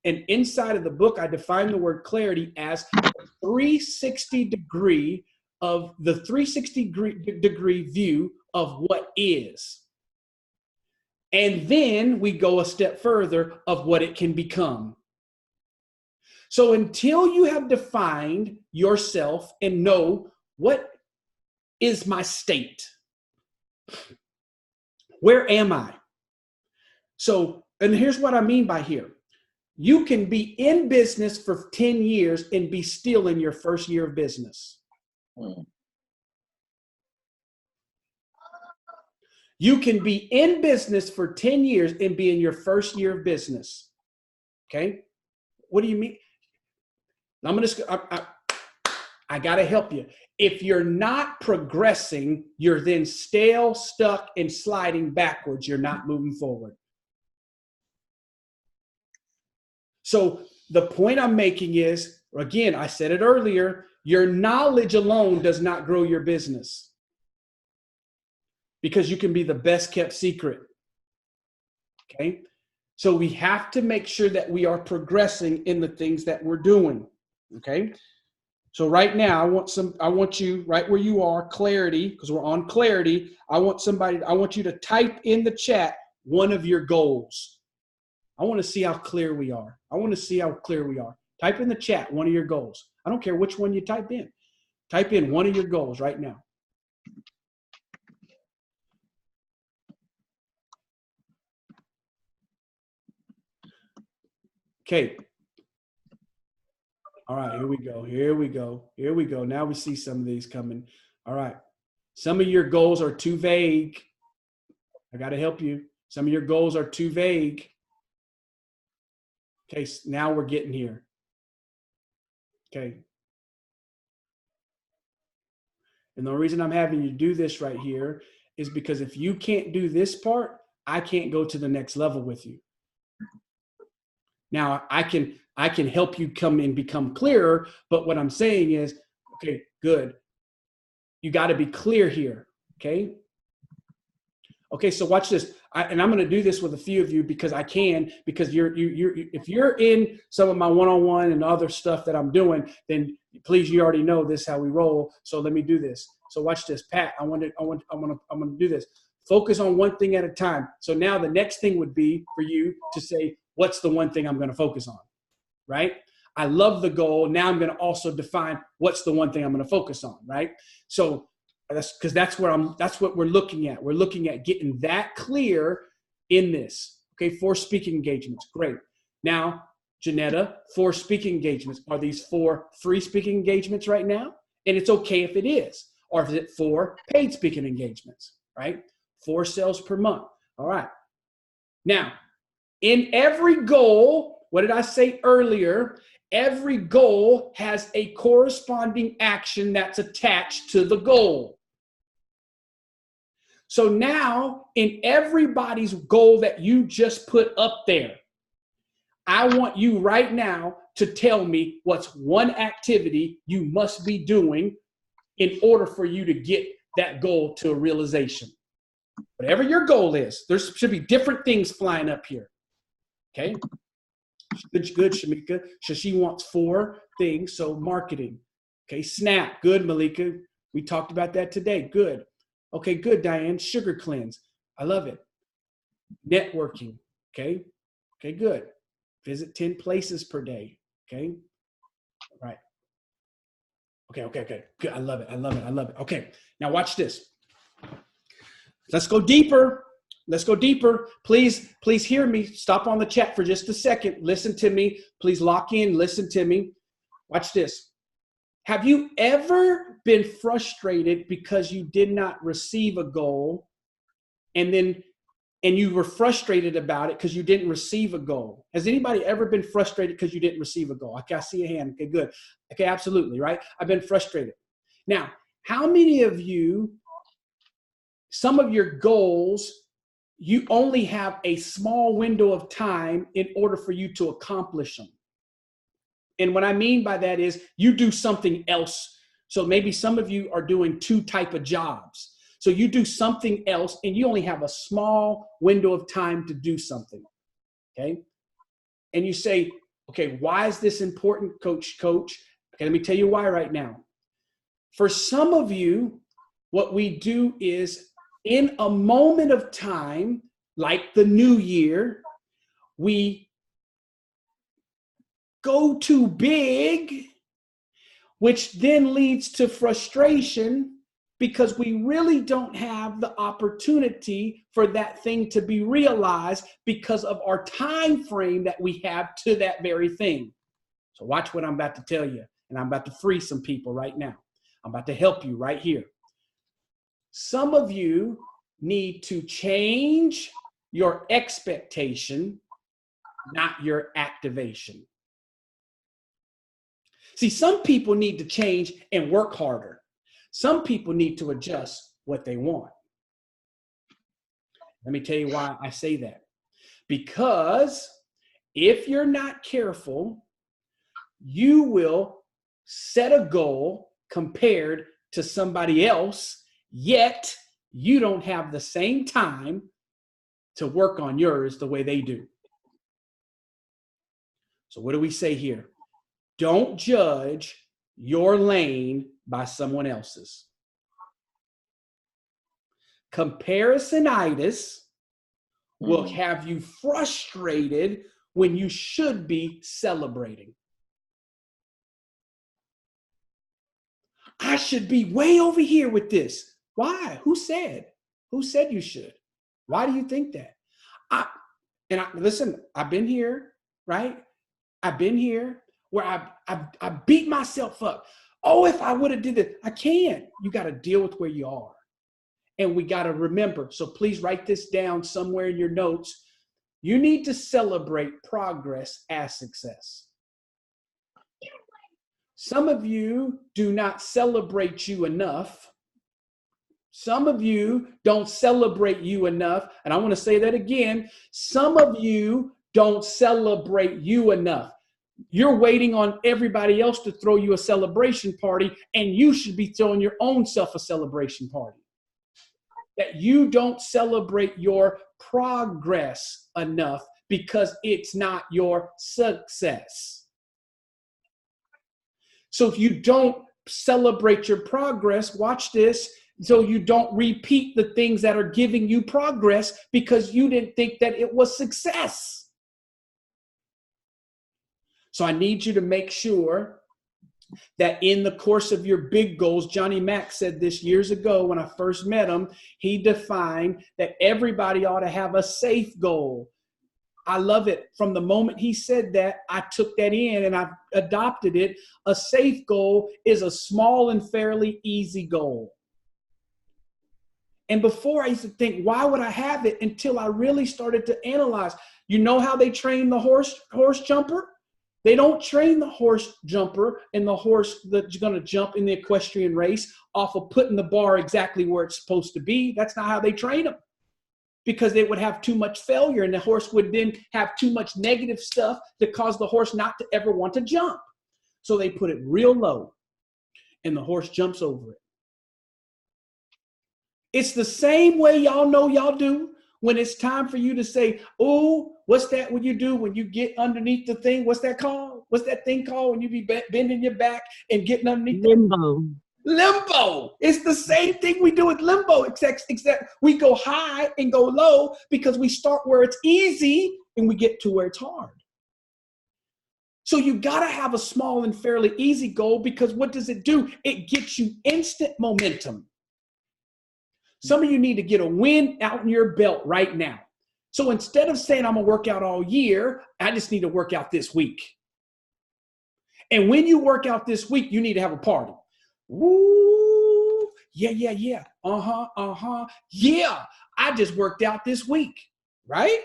And inside of the book, I define the word clarity as 360 degree of the 360 degree view of what is. And then we go a step further of what it can become. So until you have defined yourself and know what is my state, where am I? So, and here's what I mean by here. You can be in business for 10 years and be still in your first year of business. You can be in business for 10 years and be in your first year of business. Okay? What do you mean? I got to help you. If you're not progressing, you're then stale, stuck, and sliding backwards. You're not moving forward. So the point I'm making is, again, I said it earlier, your knowledge alone does not grow your business, because you can be the best kept secret. Okay? So we have to make sure that we are progressing in the things that we're doing. Okay? So right now, I want you right where you are, clarity, because we're on clarity. I want you to type in the chat one of your goals. I want to see how clear we are. Type in the chat one of your goals. I don't care which one you type in. Type in one of your goals right now. Okay. All right, here we go. Now we see some of these coming. All right. Some of your goals are too vague. I got to help you. Some of your goals are too vague. Okay, so now we're getting here. Okay. And the reason I'm having you do this right here is because if you can't do this part, I can't go to the next level with you. Now, I can help you come and become clearer, but what I'm saying is, okay, good. You got to be clear here, okay? Okay, so watch this. And I'm going to do this with a few of you because I can, because if you're in some of my one-on-one and other stuff that I'm doing, then please, you already know this is how we roll. So let me do this. So watch this, Pat. I'm going to do this. Focus on one thing at a time. So now the next thing would be for you to say, what's the one thing I'm going to focus on, right? I love the goal. Now I'm going to also define what's the one thing I'm going to focus on, right? So that's what we're looking at. We're looking at getting that clear in this. Okay, 4 speaking engagements. Great. Now, Janetta, 4 speaking engagements. Are these 4 free speaking engagements right now? And it's okay if it is. Or is it 4 paid speaking engagements, right? 4 sales per month. All right. Now, in every goal, what did I say earlier? Every goal has a corresponding action that's attached to the goal. So now, in everybody's goal that you just put up there, I want you right now to tell me what's one activity you must be doing in order for you to get that goal to a realization. Whatever your goal is, there should be different things flying up here. Okay? Good, Shamika. So she wants 4 things. So marketing. Okay, Snap. Good, Malika. We talked about that today. Good. Okay, good, Diane. Sugar cleanse. I love it. Networking. Okay. Okay, good. Visit 10 places per day. Okay. All right. Okay. Good. I love it. Okay. Now watch this. Let's go deeper. Please hear me. Stop on the chat for just a second. Listen to me. Please lock in. Listen to me. Watch this. Have you ever been frustrated because you did not receive a goal and you were frustrated about it because you didn't receive a goal? Has anybody ever been frustrated because you didn't receive a goal? Okay, I see a hand. Okay, good. Okay, absolutely, right? I've been frustrated. Now, how many of you, some of your goals, you only have a small window of time in order for you to accomplish them? And what I mean by that is you do something else So maybe some of you are doing 2 type of jobs. So you do something else and you only have a small window of time to do something. Okay. And you say, okay, why is this important, coach? Okay, let me tell you why right now. For some of you, what we do is in a moment of time, like the new year, we go too big, which then leads to frustration because we really don't have the opportunity for that thing to be realized because of our time frame that we have to that very thing. So watch what I'm about to tell you, and I'm about to free some people right now. I'm about to help you right here. Some of you need to change your expectation, not your activation. See, some people need to change and work harder. Some people need to adjust what they want. Let me tell you why I say that. Because if you're not careful, you will set a goal compared to somebody else, yet you don't have the same time to work on yours the way they do. So what do we say here? Don't judge your lane by someone else's. Comparisonitis will have you frustrated when you should be celebrating. I should be way over here with this. Why? Who said? Who said you should? Why do you think that? Listen, I've been here, right? I've been here where I beat myself up. Oh, if I would have did it, I can't. You got to deal with where you are. And we got to remember, so please write this down somewhere in your notes. You need to celebrate progress as success. Some of you do not celebrate you enough. Some of you don't celebrate you enough. And I want to say that again. Some of you don't celebrate you enough. You're waiting on everybody else to throw you a celebration party, and you should be throwing your own self a celebration party. That you don't celebrate your progress enough because it's not your success. So if you don't celebrate your progress, watch this, so you don't repeat the things that are giving you progress because you didn't think that it was success. So I need you to make sure that in the course of your big goals, Johnny Mack said this years ago when I first met him, he defined that everybody ought to have a safe goal. I love it. From the moment he said that, I took that in and I've adopted it. A safe goal is a small and fairly easy goal. And before I used to think, why would I have it, until I really started to analyze. You know how they train the horse jumper? They don't train the horse jumper and the horse that's going to jump in the equestrian race off of putting the bar exactly where it's supposed to be. That's not how they train them, because they would have too much failure and the horse would then have too much negative stuff to cause the horse not to ever want to jump. So they put it real low and the horse jumps over it. It's the same way y'all know y'all do when it's time for you to say, oh, what's that when you do when you get underneath the thing? What's that called? What's that thing called when you be bending your back and getting underneath? Limbo. Limbo. It's the same thing we do with limbo, except we go high and go low because we start where it's easy and we get to where it's hard. So you got to have a small and fairly easy goal, because what does it do? It gets you instant momentum. Some of you need to get a win out in your belt right now. So instead of saying I'm going to work out all year, I just need to work out this week. And when you work out this week, you need to have a party. Woo, yeah. Yeah, I just worked out this week, right?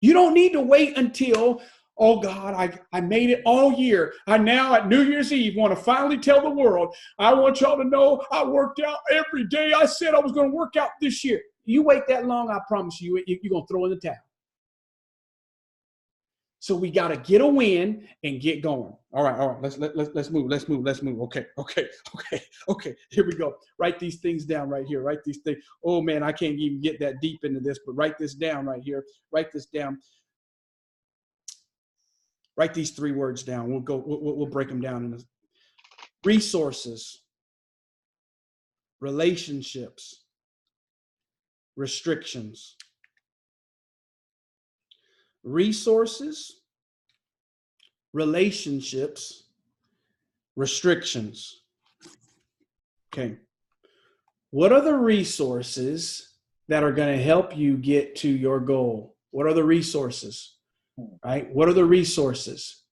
You don't need to wait until, oh God, I made it all year. I now at New Year's Eve want to finally tell the world, I want y'all to know I worked out every day I said I was going to work out this year. You wait that long, I promise you, you're going to throw in the towel. So we got to get a win and get going. All right. Let's move. Okay. Here we go. Write these things down right here. Write these things. Oh man, I can't even get that deep into this, but write this down right here. Write this down. Write these 3 words down. We'll break them down in resources, relationships, restrictions. Resources, relationships, restrictions. Okay. What are the resources that are going to help you get to your goal? What are the resources? Right? What are the resources?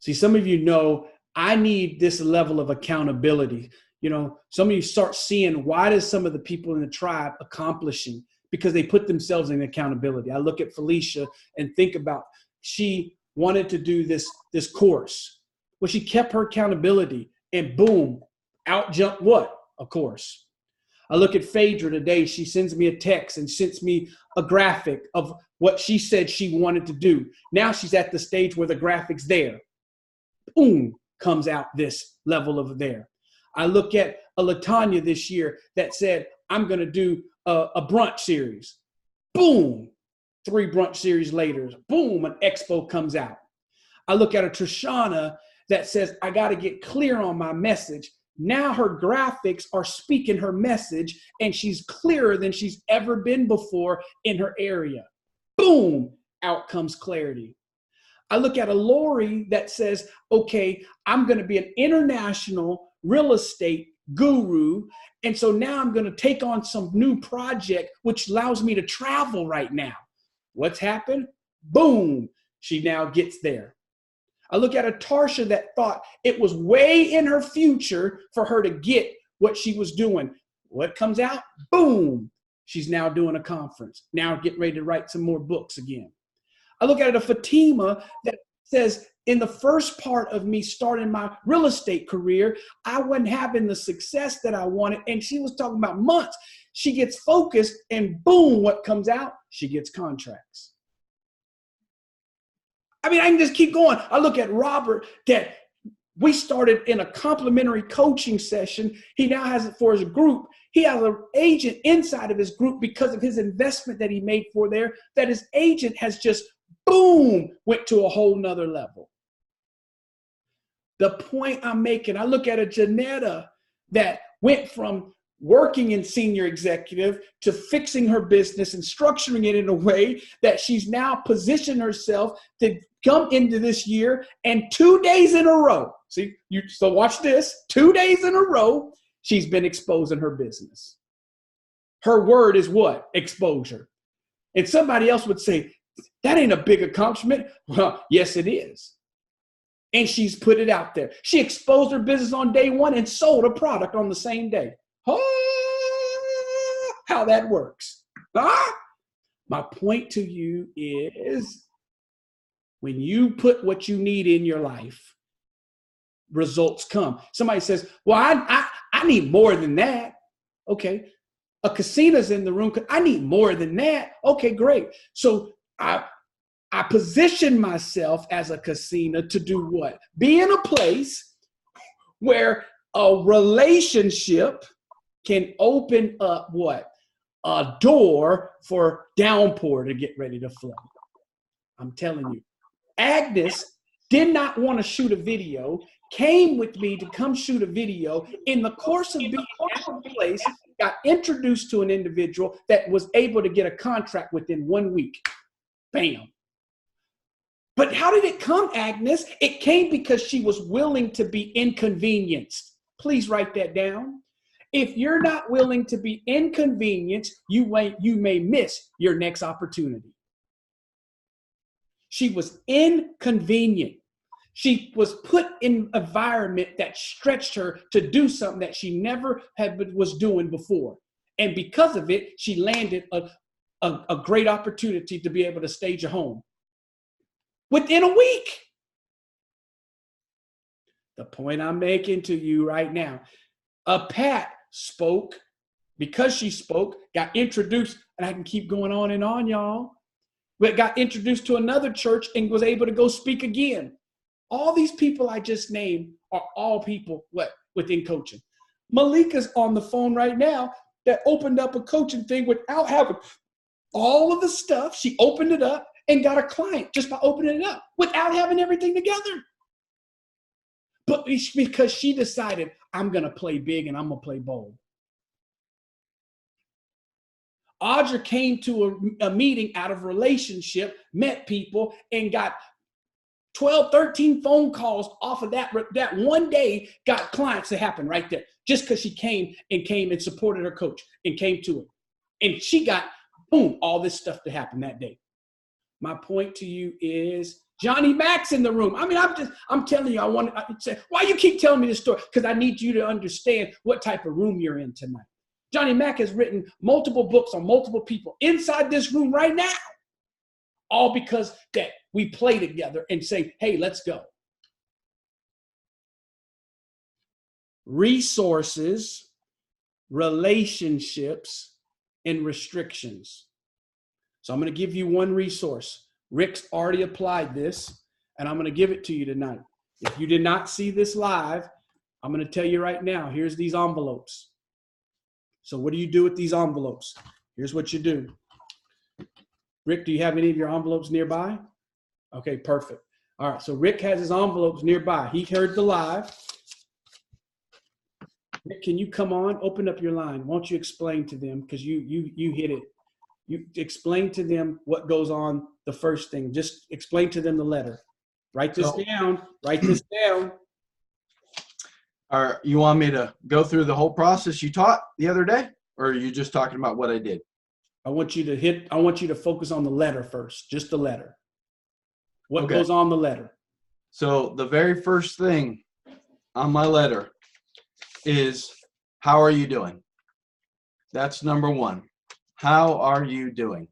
See, some of you know I need this level of accountability. You know, some of you start seeing, why does some of the people in the tribe accomplishing? Because they put themselves in accountability. I look at Felicia and think about, she wanted to do this course. Well, she kept her accountability and boom, out jumped what? A course. I look at Phaedra today. She sends me a text and sends me a graphic of what she said she wanted to do. Now she's at the stage where the graphic's there. Boom, comes out this level of there. I look at a Latanya this year that said, I'm going to do a brunch series. Boom, 3 brunch series later. Boom, an expo comes out. I look at a Trishana that says, I got to get clear on my message. Now her graphics are speaking her message, and she's clearer than she's ever been before in her area. Boom, out comes clarity. I look at a Lori that says, okay, I'm going to be an international real estate guru. And so now I'm going to take on some new project, which allows me to travel right now. What's happened? Boom, she now gets there. I look at a Tarsha that thought it was way in her future for her to get what she was doing. What comes out? Boom, she's now doing a conference. Now getting ready to write some more books again. I look at a Fatima that says, in the first part of me starting my real estate career, I wasn't having the success that I wanted. And she was talking about months. She gets focused and boom, what comes out? She gets contracts. I mean, I can just keep going. I look at Robert that we started in a complimentary coaching session. He now has it for his group. He has an agent inside of his group because of his investment that he made for there, that his agent has just, boom, went to a whole nother level. The point I'm making, I look at a Janetta that went from working in senior executive to fixing her business and structuring it in a way that she's now positioned herself to come into this year, and 2 days in a row, so watch this, 2 days in a row, she's been exposing her business. Her word is what? Exposure. And somebody else would say, that ain't a big accomplishment. Well, yes, it is. And she's put it out there. She exposed her business on day 1 and sold a product on the same day. Oh, how that works. My point to you is, when you put what you need in your life, results come. Somebody says, well, I need more than that. Okay. A casino's in the room. I need more than that. Okay, great. So I position myself as a casino to do what? Be in a place where a relationship can open up what? A door for downpour to get ready to flow. I'm telling you. Agnes did not want to shoot a video, came with me to come shoot a video. In the course of being at the place, got introduced to an individual that was able to get a contract within 1 week. Bam. But how did it come, Agnes? It came because she was willing to be inconvenienced. Please write that down. If you're not willing to be inconvenienced, you may miss your next opportunity. She was inconvenient. She was put in an environment that stretched her to do something that she never was doing before. And because of it, she landed a great opportunity to be able to stage a home within a week. The point I'm making to you right now, Pat spoke. Because she spoke, got introduced, and I can keep going on and on, y'all. but got introduced to another church and was able to go speak again. All these people I just named are all people within coaching. Malika's on the phone right now that opened up a coaching thing without having all of the stuff. She opened it up and got a client just by opening it up without having everything together. But it's because she decided, I'm going to play big and I'm going to play bold. Audra came to a meeting out of relationship, met people, and got 12, 13 phone calls off of that one day, got clients that happened right there just because she came and supported her coach and came to it. And she got, boom, all this stuff to happen that day. My point to you is Johnny Mack's in the room. I mean, I'm telling you, I say, why you keep telling me this story? Because I need you to understand what type of room you're in tonight. Johnny Mack has written multiple books on multiple people inside this room right now. All because that we play together and say, hey, let's go. Resources, relationships, and restrictions. So I'm going to give you one resource. Rick's already applied this, and I'm going to give it to you tonight. If you did not see this live, I'm going to tell you right now, here's these envelopes. So what do you do with these envelopes? Here's what you do. Rick, do you have any of your envelopes nearby? Okay, perfect. All right, so Rick has his envelopes nearby. He heard the live. Rick, can you come on? Open up your line. Won't you explain to them, because you hit it. You explain to them what goes on the first thing. Just explain to them the letter. Write this down. Write this down. You want me to go through the whole process you taught the other day, or are you just talking about what I did? I want you to focus on the letter first, just the letter. What goes on the letter? So the very first thing on my letter is, how are you doing? That's number one. How are you doing?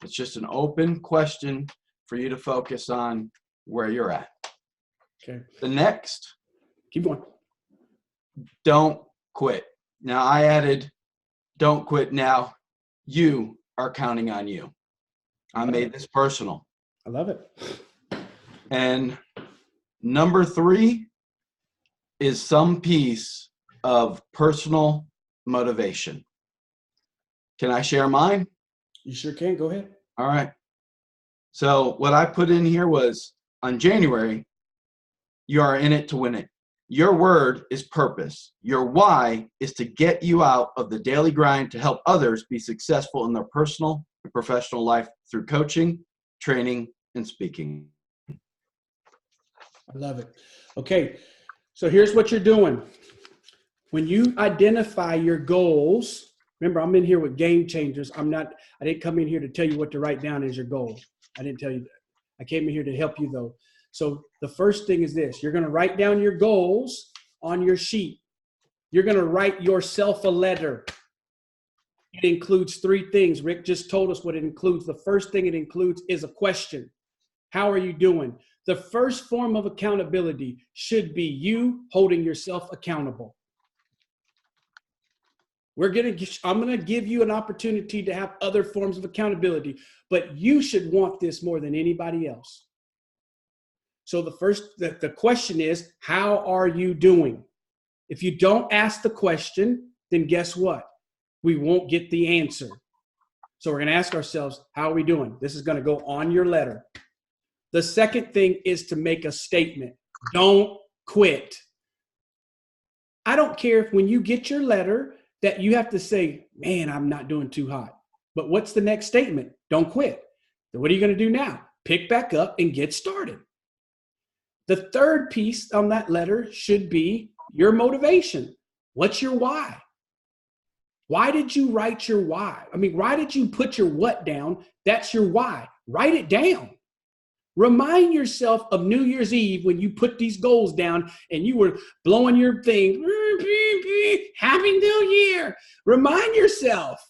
It's just an open question for you to focus on where you're at. Okay. The next, keep going. Don't quit. Now I added, don't quit now. You are counting on you. I made this personal. I love it. And number 3 is some piece of personal motivation. Can I share mine? You sure can. Go ahead. All right. So what I put in here was, on January, you are in it to win it. Your word is purpose. Your why is to get you out of the daily grind to help others be successful in their personal and professional life through coaching, training, and speaking. I love it. Okay, so here's what you're doing. When you identify your goals, remember, I'm in here with game changers. I didn't come in here to tell you what to write down as your goal. I didn't tell you that. I came in here to help you, though. So the first thing is this. You're going to write down your goals on your sheet. You're going to write yourself a letter. It includes 3 things. Rick just told us what it includes. The first thing it includes is a question. How are you doing? The first form of accountability should be you holding yourself accountable. I'm going to give you an opportunity to have other forms of accountability, but you should want this more than anybody else. So the question is, how are you doing? If you don't ask the question, then guess what? We won't get the answer. So we're going to ask ourselves, how are we doing? This is going to go on your letter. The second thing is to make a statement. Don't quit. I don't care if when you get your letter that you have to say, man, I'm not doing too hot. But what's the next statement? Don't quit. So what are you going to do now? Pick back up and get started. The third piece on that letter should be your motivation. What's your why? Why did you write your why? I mean, why did you put your what down? That's your why. Write it down. Remind yourself of New Year's Eve when you put these goals down and you were blowing your thing. Happy New Year. Remind yourself,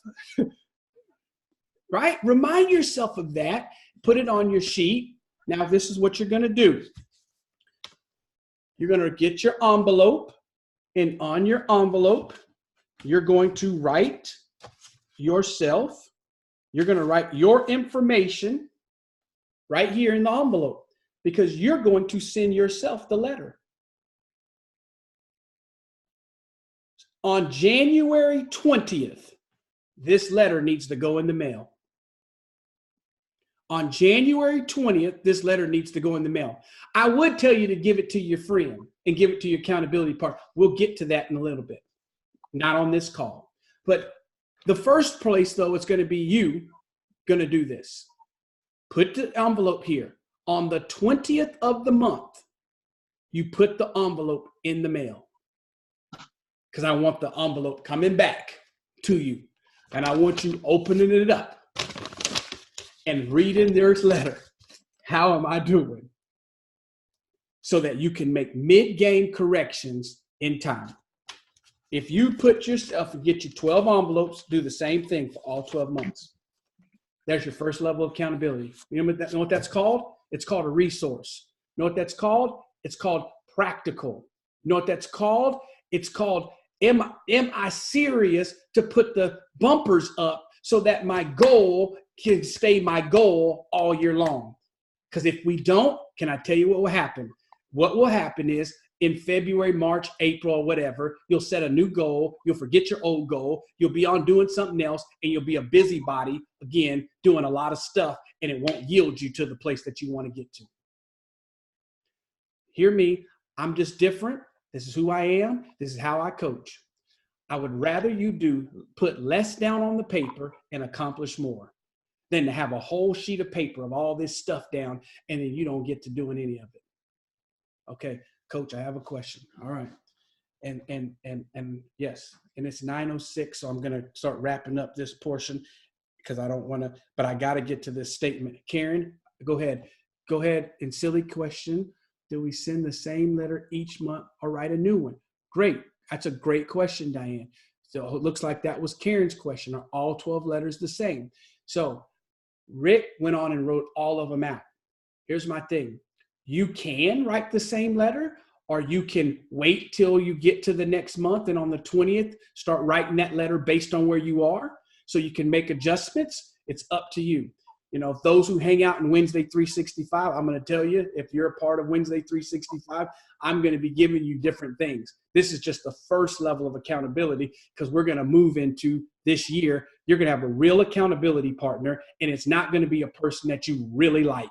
right? Remind yourself of that. Put it on your sheet. Now, this is what you're going to do. You're going to get your envelope, and on your envelope, you're going to write yourself. You're going to write your information right here in the envelope, because you're going to send yourself the letter. On January 20th, this letter needs to go in the mail. On January 20th, this letter needs to go in the mail. I would tell you to give it to your friend and give it to your accountability partner. We'll get to that in a little bit. Not on this call. But the first place, though, it's going to be you going to do this. Put the envelope here. On the 20th of the month, you put the envelope in the mail. Because I want the envelope coming back to you. And I want you opening it up and reading their letter. How am I doing? So that you can make mid-game corrections in time. If you put yourself and get you 12 envelopes, do the same thing for all 12 months. There's your first level of accountability. You know what that's called? It's called a resource. You know what that's called? It's called practical. You know what that's called? It's called, am I serious to put the bumpers up so that my goal can stay my goal all year long? Because if we don't, can I tell you what will happen? What will happen is in February, March, April, or whatever, you'll set a new goal. You'll forget your old goal. You'll be on doing something else, and you'll be a busybody, again, doing a lot of stuff, and it won't yield you to the place that you want to get to. Hear me. I'm just different. This is who I am. This is how I coach. I would rather you put less down on the paper and accomplish more than to have a whole sheet of paper of all this stuff down, and then you don't get to doing any of it. Okay. Coach, I have a question. All right. And yes, and it's 9:06, so I'm going to start wrapping up this portion because I don't want to, but I got to get to this statement. Karen, go ahead. Go ahead. And silly question. Do we send the same letter each month or write a new one? Great. That's a great question, Diane. So it looks like that was Karen's question. Are all 12 letters the same? So Rick went on and wrote all of them out. Here's my thing. You can write the same letter, or you can wait till you get to the next month and on the 20th, start writing that letter based on where you are so you can make adjustments. It's up to you. You know, those who hang out in Winsday 365, I'm going to tell you, if you're a part of Winsday 365, I'm going to be giving you different things. This is just the first level of accountability because we're going to move into this year. You're going to have a real accountability partner, and it's not going to be a person that you really like.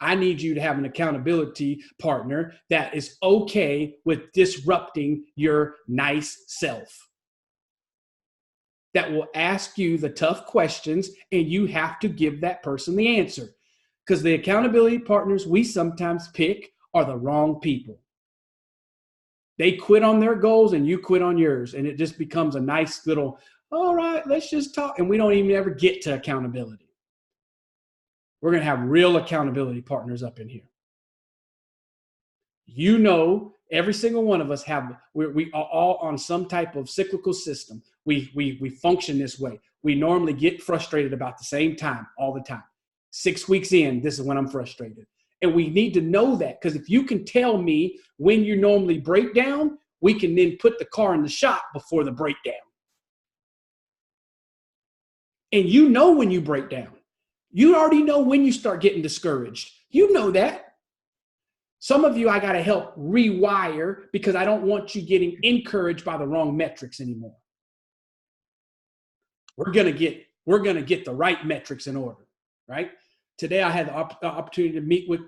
I need you to have an accountability partner that is okay with disrupting your nice self. That will ask you the tough questions, and you have to give that person the answer. Because the accountability partners we sometimes pick are the wrong people. They quit on their goals and you quit on yours, and it just becomes a nice little, all right, let's just talk. And we don't even ever get to accountability. We're going to have real accountability partners up in here. You know, every single one of us we are all on some type of cyclical system. We function this way. We normally get frustrated about the same time all the time. 6 weeks in, this is when I'm frustrated. And we need to know that, because if you can tell me when you normally break down, we can then put the car in the shop before the breakdown. And you know when you break down. You already know when you start getting discouraged. You know that. Some of you I got to help rewire because I don't want you getting encouraged by the wrong metrics anymore. We're going to get the right metrics in order, right? Today I had the opportunity to meet with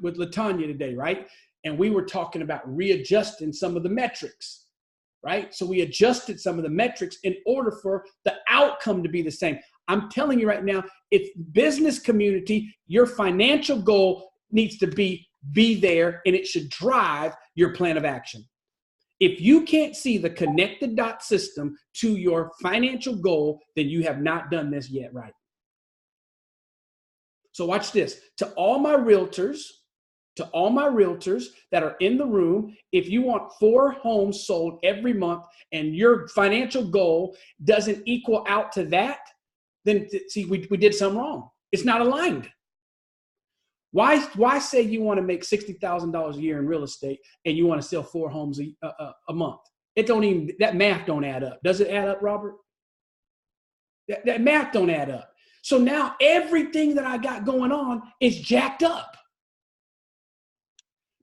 LaTanya today, right? And we were talking about readjusting some of the metrics, right? So we adjusted some of the metrics in order for the outcome to be the same. I'm telling you right now, if business community, your financial goal needs to be there, and it should drive your plan of action. If you can't see the connected dot system to your financial goal, then you have not done this yet right. So watch this. To all my realtors that are in the room, if you want 4 homes sold every month and your financial goal doesn't equal out to that, then see, we did something wrong. It's not aligned. Why say you want to make $60,000 a year in real estate and you want to sell 4 homes a month? That math don't add up. Does it add up, Robert? That math don't add up. So now everything that I got going on is jacked up.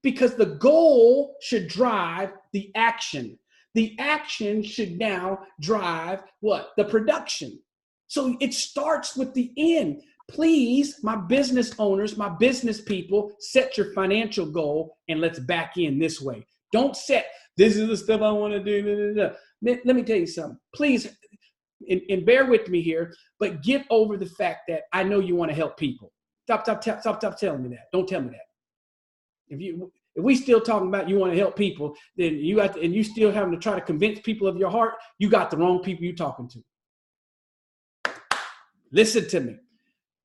Because the goal should drive the action. The action should now drive what? The production. So it starts with the end. Please, my business owners, my business people, set your financial goal and let's back in this way. Don't set, this is the stuff I want to do. Let me tell you something. Please, and bear with me here, but get over the fact that I know you want to help people. Stop telling me that. Don't tell me that. If we still talking about you want to help people, then you got to, and you still having to try to convince people of your heart, you got the wrong people you're talking to. Listen to me.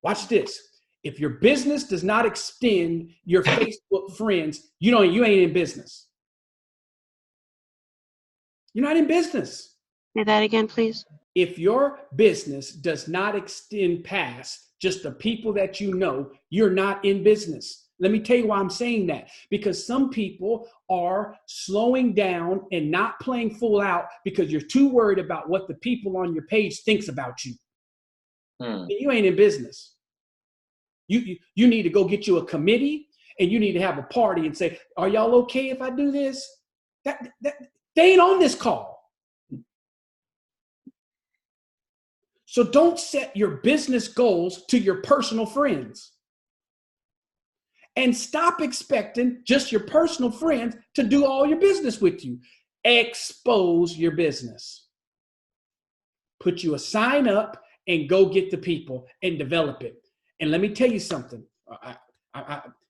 Watch this. If your business does not extend your Facebook friends, you ain't in business. You're not in business. Say that again, please. If your business does not extend past just the people that you know, you're not in business. Let me tell you why I'm saying that. Because some people are slowing down and not playing full out because you're too worried about what the people on your page thinks about you. You ain't in business. You need to go get you a committee and you need to have a party and say, are y'all okay if I do this? They ain't on this call. So don't set your business goals to your personal friends. And stop expecting just your personal friends to do all your business with you. Expose your business. Put you a sign up and go get the people and develop it. And let me tell you something.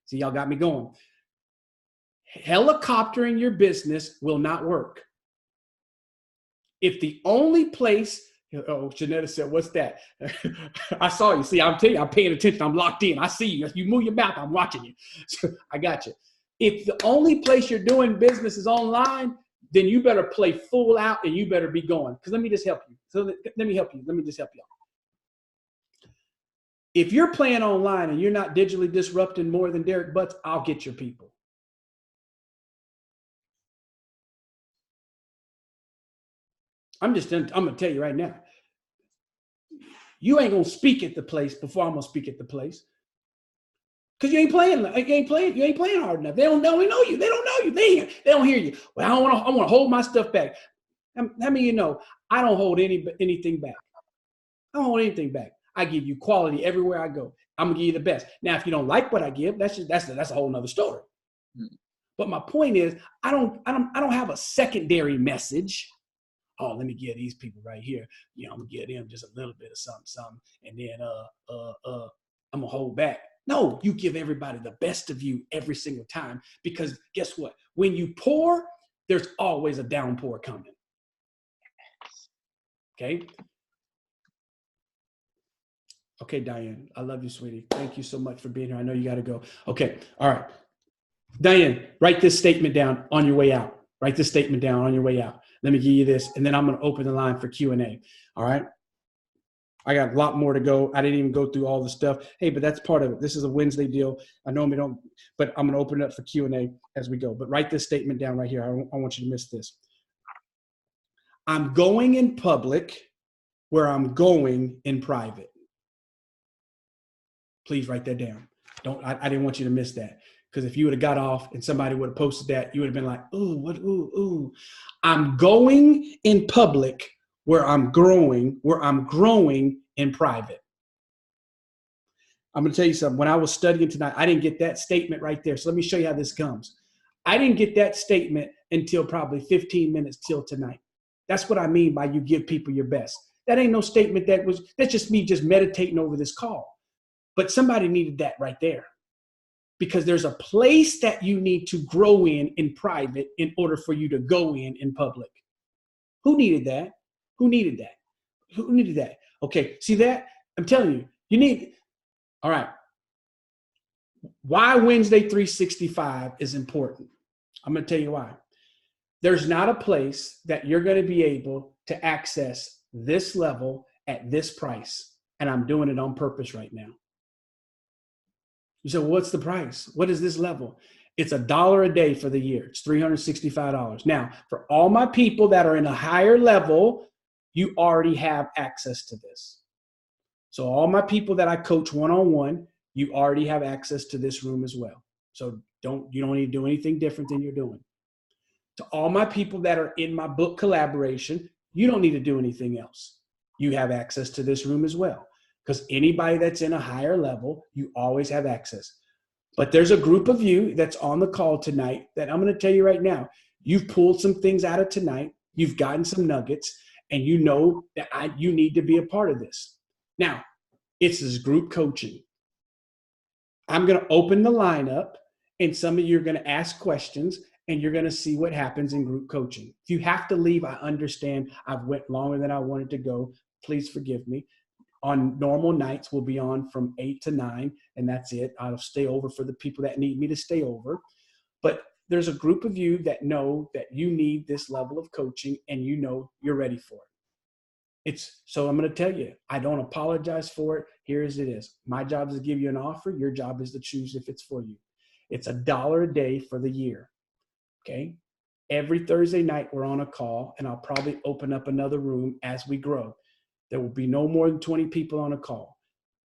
See, y'all got me going. Helicoptering your business will not work. If the only place, oh, Janetta said, what's that? I saw you. See, I'm telling you, I'm paying attention. I'm locked in. I see you. If you move your mouth, I'm watching you. So I got you. If the only place you're doing business is online, then you better play full out and you better be going. Because let me just help you. So let me help you. Let me just help you. If you're playing online and you're not digitally disrupting more than Derek Butts, I'll get your people. I'm going to tell you right now. You ain't going to speak at the place before I'm going to speak at the place. Because you ain't playing hard enough. They don't know you. They don't know you. They don't hear you. Well, I want to hold my stuff back. How many of you know I don't hold anything back? I don't hold anything back. I give you quality everywhere I go. I'm going to give you the best. Now, if you don't like what I give, that's a whole nother story. But my point is, I don't have a secondary message. Oh, let me give these people right here. I'm gonna give them just a little bit of something, and then I'm gonna hold back. No, you give everybody the best of you every single time, because guess what? When you pour, there's always a downpour coming. Okay. Okay, Diane, I love you, sweetie. Thank you so much for being here. I know you got to go. Okay, all right. Diane, write this statement down on your way out. Write this statement down on your way out. Let me give you this, and then I'm going to open the line for Q&A. All right? I got a lot more to go. I didn't even go through all the stuff. Hey, but that's part of it. This is a Wednesday deal. I normally don't, but I'm going to open it up for Q&A as we go. But write this statement down right here. I want you to miss this. I'm going in public where I'm going in private. Please write that down. I didn't want you to miss that. Because if you would have got off and somebody would have posted that, you would have been like, ooh. I'm going in public where I'm growing in private. I'm going to tell you something. When I was studying tonight, I didn't get that statement right there. So let me show you how this comes. I didn't get that statement until probably 15 minutes till tonight. That's what I mean by you give people your best. That ain't no statement that's just me just meditating over this call. But somebody needed that right there. Because there's a place that you need to grow in private in order for you to go in public. Who needed that? Who needed that? Who needed that? Okay, see that? I'm telling you, you need, all right. Why Wednesday 365 is important. I'm going to tell you why. There's not a place that you're going to be able to access this level at this price. And I'm doing it on purpose right now. You say, well, what's the price? What is this level? It's $1 a day for the year. It's $365. Now, for all my people that are in a higher level, you already have access to this. So all my people that I coach one-on-one, you already have access to this room as well. So you don't need to do anything different than you're doing. To all my people that are in my book collaboration, you don't need to do anything else. You have access to this room as well. Because anybody that's in a higher level, you always have access. But there's a group of you that's on the call tonight that I'm going to tell you right now, you've pulled some things out of tonight. You've gotten some nuggets, and you know that you need to be a part of this. Now, it's this group coaching. I'm going to open the line up, and some of you are going to ask questions, and you're going to see what happens in group coaching. If you have to leave, I understand. I've went longer than I wanted to go. Please forgive me. On normal nights, we'll be on from 8 to 9, and that's it. I'll stay over for the people that need me to stay over. But there's a group of you that know that you need this level of coaching, and you know you're ready for it. So I'm going to tell you, I don't apologize for it. Here as it is. My job is to give you an offer. Your job is to choose if it's for you. It's $1 a day for the year. Okay. Every Thursday night we're on a call, and I'll probably open up another room as we grow. There will be no more than 20 people on a call.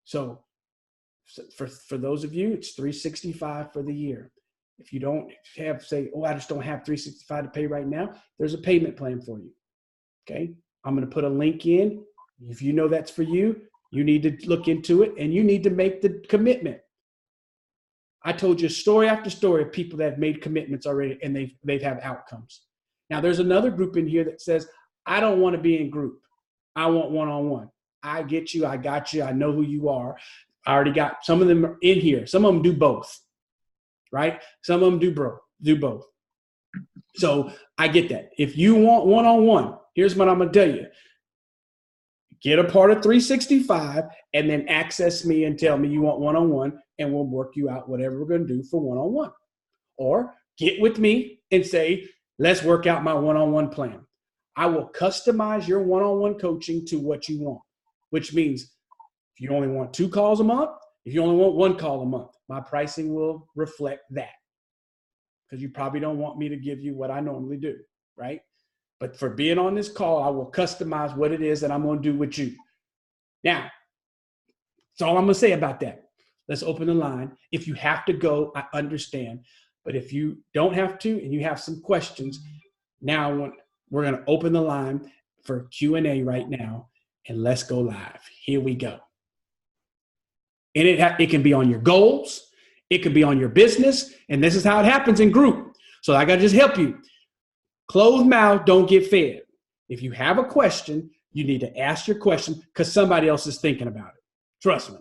So for those of you, it's $365 for the year. If you don't have, say, oh, I just don't have $365 to pay right now, there's a payment plan for you. Okay. I'm going to put a link in. If you know that's for you, you need to look into it, and you need to make the commitment. I told you story after story of people that have made commitments already, and they've had outcomes. Now, there's another group in here that says, I don't want to be in group. I want one-on-one. I get you. I got you. I know who you are. I already got some of them are in here. Some of them do both, right? Some of them do both. So I get that. If you want one-on-one, here's what I'm going to tell you. Get a part of 365 and then access me and tell me you want one-on-one, and we'll work you out whatever we're going to do for one-on-one. Or get with me and say, let's work out my one-on-one plan. I will customize your one-on-one coaching to what you want, which means if you only want 2 calls a month, if you only want 1 call a month, my pricing will reflect that, because you probably don't want me to give you what I normally do, right? But for being on this call, I will customize what it is that I'm going to do with you. Now, that's all I'm going to say about that. Let's open the line. If you have to go, I understand. But if you don't have to and you have some questions, now we're going to open the line for Q&A right now, and let's go live. Here we go. And it can be on your goals. It could be on your business. And this is how it happens in group. So I got to just help you. Closed mouth don't get fed. If you have a question, you need to ask your question because somebody else is thinking about it. Trust me.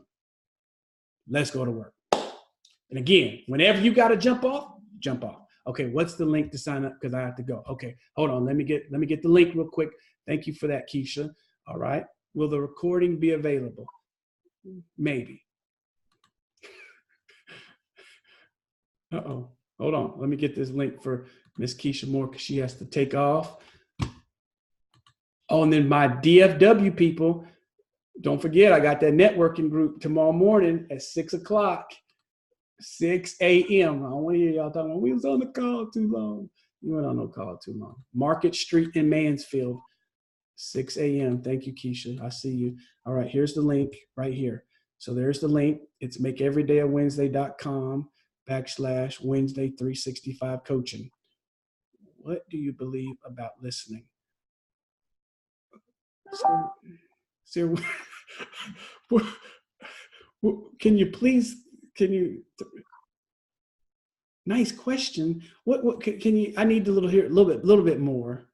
Let's go to work. And again, whenever you got to jump off, jump off. Okay, what's the link to sign up? Because I have to go. Okay, hold on. Let me get the link real quick. Thank you for that, Keisha. All right. Will the recording be available? Maybe. Uh-oh. Hold on. Let me get this link for Miss Keisha Moore because she has to take off. Oh, and then my DFW people, don't forget, I got that networking group tomorrow morning at 6 o'clock, 6 a.m. I don't want to hear y'all talking about, we was on the call too long. You went on no call too long. Market Street in Mansfield, 6 a.m. Thank you, Keisha. I see you. All right, here's the link right here. So there's the link. It's makeeverydayawednesday.com/Wednesday365 coaching. What do you believe about listening? Sir, can you nice question. What can you, I need to hear a little bit more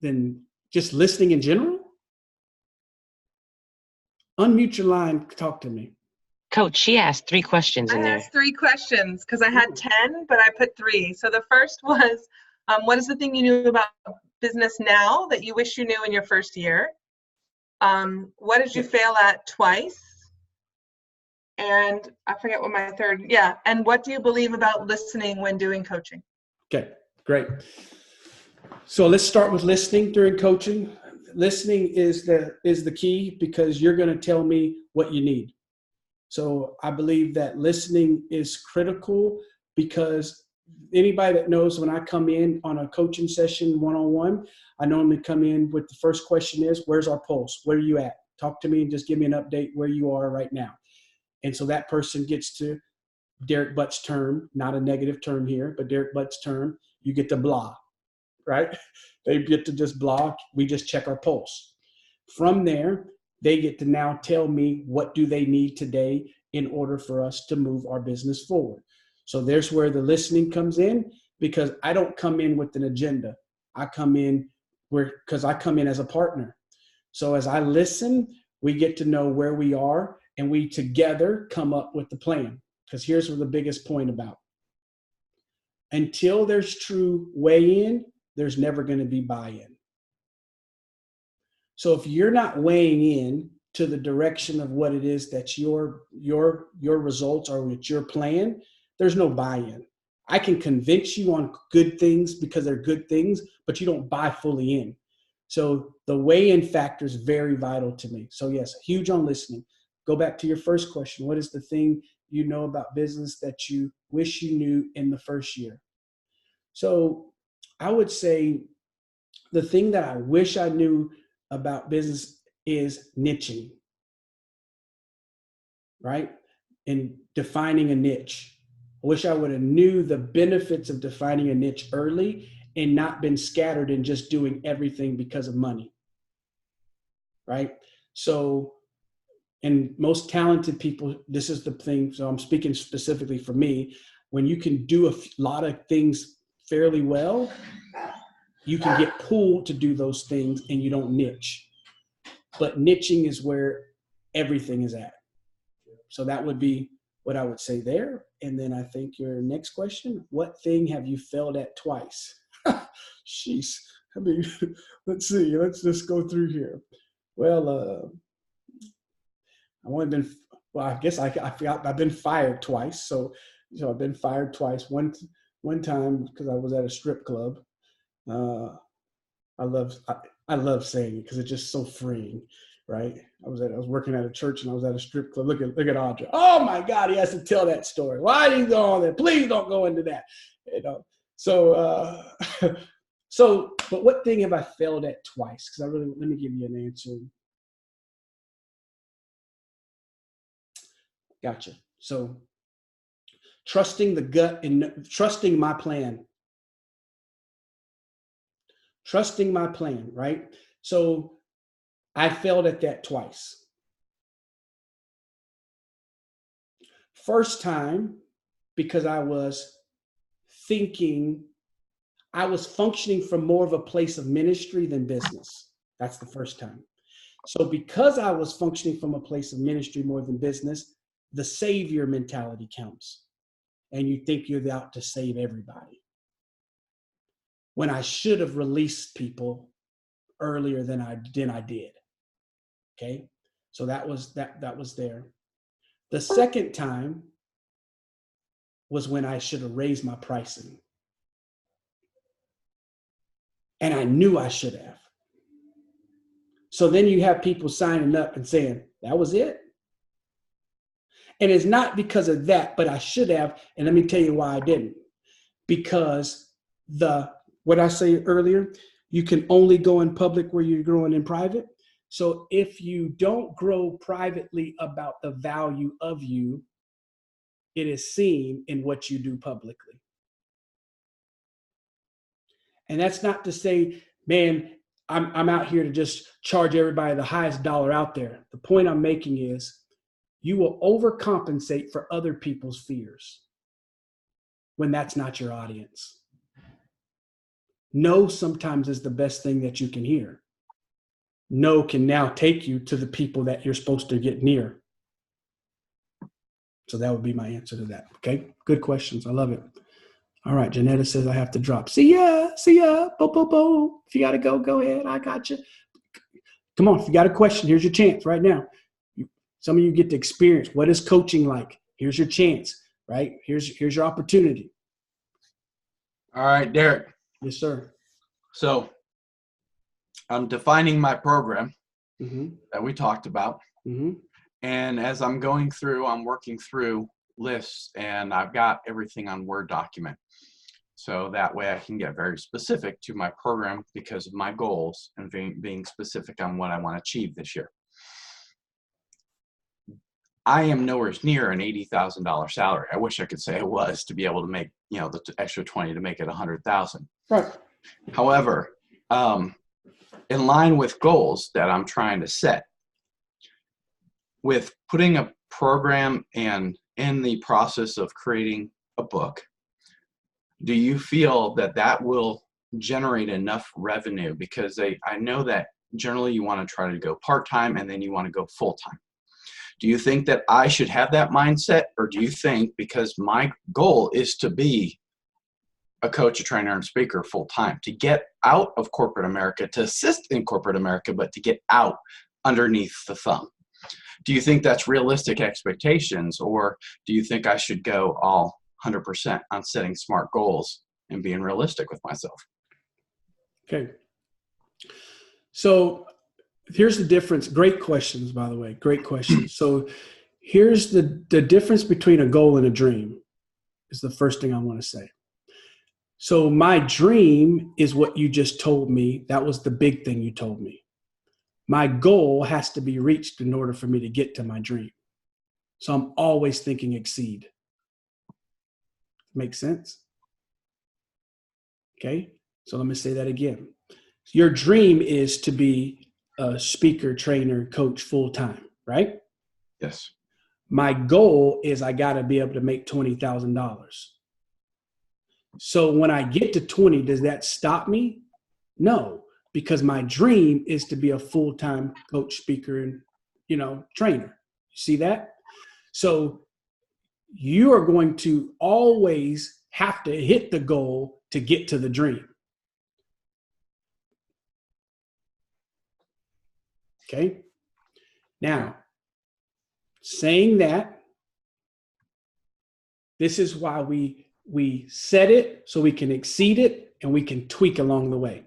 than just listening in general. Unmute your line, talk to me. Coach, she asked 3 questions in there. I asked 3 questions because I had 10, but I put 3. So the first was, what is the thing you knew about business now that you wish you knew in your first year? What did you fail at twice? And I forget what my third, and what do you believe about listening when doing coaching? Okay, great. So let's start with listening during coaching. Listening is the key because you're going to tell me what you need. So I believe that listening is critical because anybody that knows when I come in on a coaching session one-on-one, I normally come in with the first question is, where's our pulse? Where are you at? talk to me and just give me an update where you are right now. And so that person gets to Derek Butt's term, not a negative term here, but Derek Butt's term, you get to blah, right? They get to just blah. We just check our pulse. From there, they get to now tell me what do they need today in order for us to move our business forward. So there's where the listening comes in, because I don't come in with an agenda. I come in because I come in as a partner. So as I listen, we get to know where we are, and we together come up with the plan. Because here's what the biggest point about. Until there's true weigh-in, there's never going to be buy-in. So if you're not weighing in to the direction of what it is that your results are with your plan, there's no buy-in. I can convince you on good things because they're good things, but you don't buy fully in. So the weigh-in factor is very vital to me. So yes, huge on listening. Go back to your first question. What is the thing you know about business that you wish you knew in the first year? So I would say the thing that I wish I knew about business is niching, right? And defining a niche. I wish I would have knew the benefits of defining a niche early and not been scattered and just doing everything because of money, right? So, and most talented people, this is the thing, so I'm speaking specifically for me, when you can do a lot of things fairly well, you can get pulled to do those things and you don't niche. But niching is where everything is at. So that would be what I would say there. And then I think your next question, what thing have you failed at twice? Jeez. I mean, let's see. Let's just go through here. Well, I guess I forgot I've been fired twice. So I've been fired twice. One time because I was at a strip club. I love saying it because it's just so freeing, right? I was working at a church and I was at a strip club. Look at Audra. Oh my God, he has to tell that story. Why did he go on there? Please don't go into that. So but what thing have I failed at twice? Because let me give you an answer. Gotcha. So trusting the gut and trusting my plan. Trusting my plan, right? So I failed at that twice. First time, because I was functioning from more of a place of ministry than business. That's the first time. So because I was functioning from a place of ministry more than business, the savior mentality counts. And you think you're out to save everybody. When I should have released people earlier than I did. Okay, so that was there. The second time was when I should have raised my pricing. And I knew I should have. So then you have people signing up and saying, that was it. And it's not because of that, but I should have. And let me tell you why I didn't. Because what I said earlier, you can only go in public where you're growing in private. So if you don't grow privately about the value of you, it is seen in what you do publicly. And that's not to say, man, I'm out here to just charge everybody the highest dollar out there. The point I'm making is you will overcompensate for other people's fears when that's not your audience. No sometimes is the best thing that you can hear. No can now take you to the people that you're supposed to get near. So that would be my answer to that. Okay. Good questions. I love it. All right. Janetta says I have to drop. See ya. Bo, bo, bo. If you got to go, go ahead. I got you. Come on. If you got a question, here's your chance right now. Some of you get to experience. What is coaching like? Here's your chance, right? Here's your opportunity. All right, Derek. Yes, sir. So I'm defining my program that we talked about. Mm-hmm. And as I'm going through, I'm working through lists, and I've got everything on Word document. So that way I can get very specific to my program because of my goals and being specific on what I want to achieve this year. I am nowhere near an $80,000 salary. I wish I could say I was to be able to make, the extra 20 to make it 100,000. Right. However, in line with goals that I'm trying to set, with putting a program and in the process of creating a book, do you feel that that will generate enough revenue? Because I know that generally you want to try to go part-time and then you want to go full-time. Do you think that I should have that mindset, or do you think, because my goal is to be a coach, a trainer, and speaker full-time, to get out of corporate America, to assist in corporate America, but to get out underneath the thumb? Do you think that's realistic expectations, or do you think I should go all 100% on setting smart goals and being realistic with myself? Okay. So here's the difference. Great questions, by the way. Great questions. So here's the difference between a goal and a dream is the first thing I want to say. So my dream is what you just told me. That was the big thing you told me. My goal has to be reached in order for me to get to my dream. So I'm always thinking exceed. Make sense? Okay. So let me say that again. Your dream is to be a speaker, trainer, coach full-time, right? Yes. My goal is I got to be able to make $20,000. So when I get to 20, does that stop me? No, because my dream is to be a full-time coach, speaker, and, trainer. See that? So you are going to always have to hit the goal to get to the dream. Okay. Now, saying that, this is why we set it so we can exceed it and we can tweak along the way.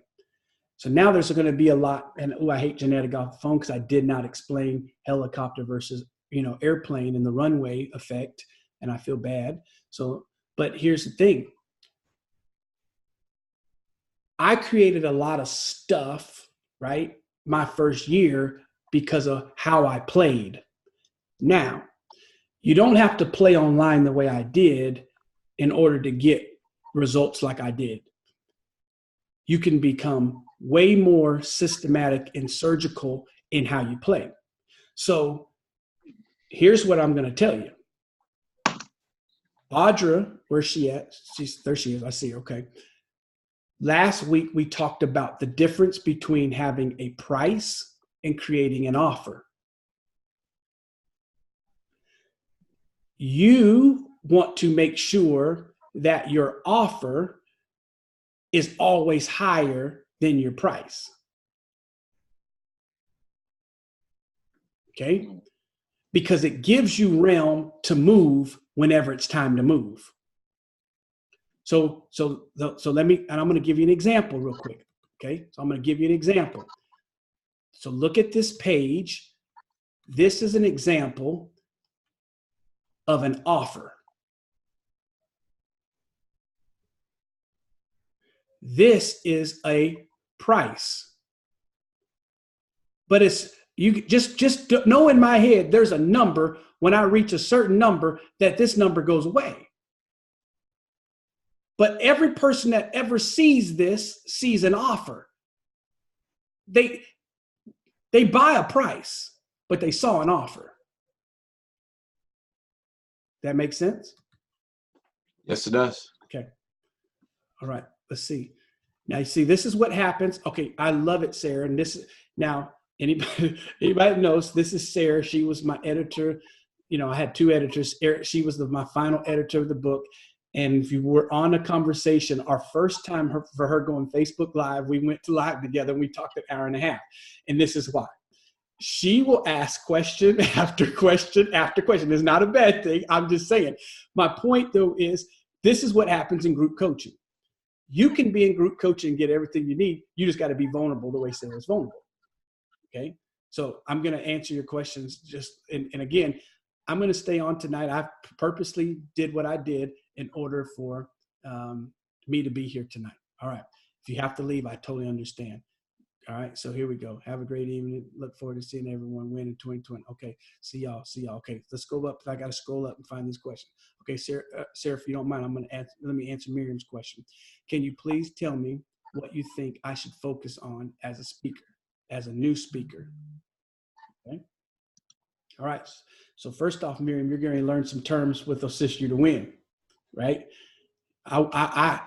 So now there's going to be a lot, and I hate Jeanette got off the phone because I did not explain helicopter versus, airplane and the runway effect, and I feel bad. So, but here's the thing. I created a lot of stuff, right? My first year because of how I played. Now, you don't have to play online the way I did in order to get results like I did. You can become way more systematic and surgical in how you play. So here's what I'm going to tell you. Audra, where's she at? There she is. I see her. Okay. Last week, we talked about the difference between having a price and creating an offer. You want to make sure that your offer is always higher than your price. Okay? Because it gives you realm to move whenever it's time to move. So let me, and I'm going to give you an example real quick. Okay? So I'm going to give you an example. So look at this page. This is an example of an offer. This is a price. But it's, you just know in my head, there's a number. When I reach a certain number, that this number goes away. But every person that ever sees this sees an offer. They buy a price, but they saw an offer. That makes sense? Yes, it does. Okay. All right. Let's see. Now you see, this is what happens. Okay, I love it, Sarah. And this is now anybody knows this is Sarah. She was my editor. I had two editors. She was my final editor of the book. And if you were on a conversation, our first time for her going Facebook Live, we went to live together and we talked an hour and a half. And this is why. She will ask question after question after question. It's not a bad thing. I'm just saying. My point, though, is this is what happens in group coaching. You can be in group coaching and get everything you need. You just got to be vulnerable the way Sarah's vulnerable. Okay? So I'm going to answer your questions and again, I'm going to stay on tonight. I purposely did what I did in order for me to be here tonight. All right. If you have to leave, I totally understand. All right, so here we go. Have a great evening. Look forward to seeing everyone win in 2020. Okay, see y'all. Okay, let's go up. I got to scroll up and find this question. Okay, Sarah, if you don't mind, let me answer Miriam's question. Can you please tell me what you think I should focus on as a speaker, as a new speaker? Okay. All right. So first off, Miriam, you're going to learn some terms with assist you to win, right? I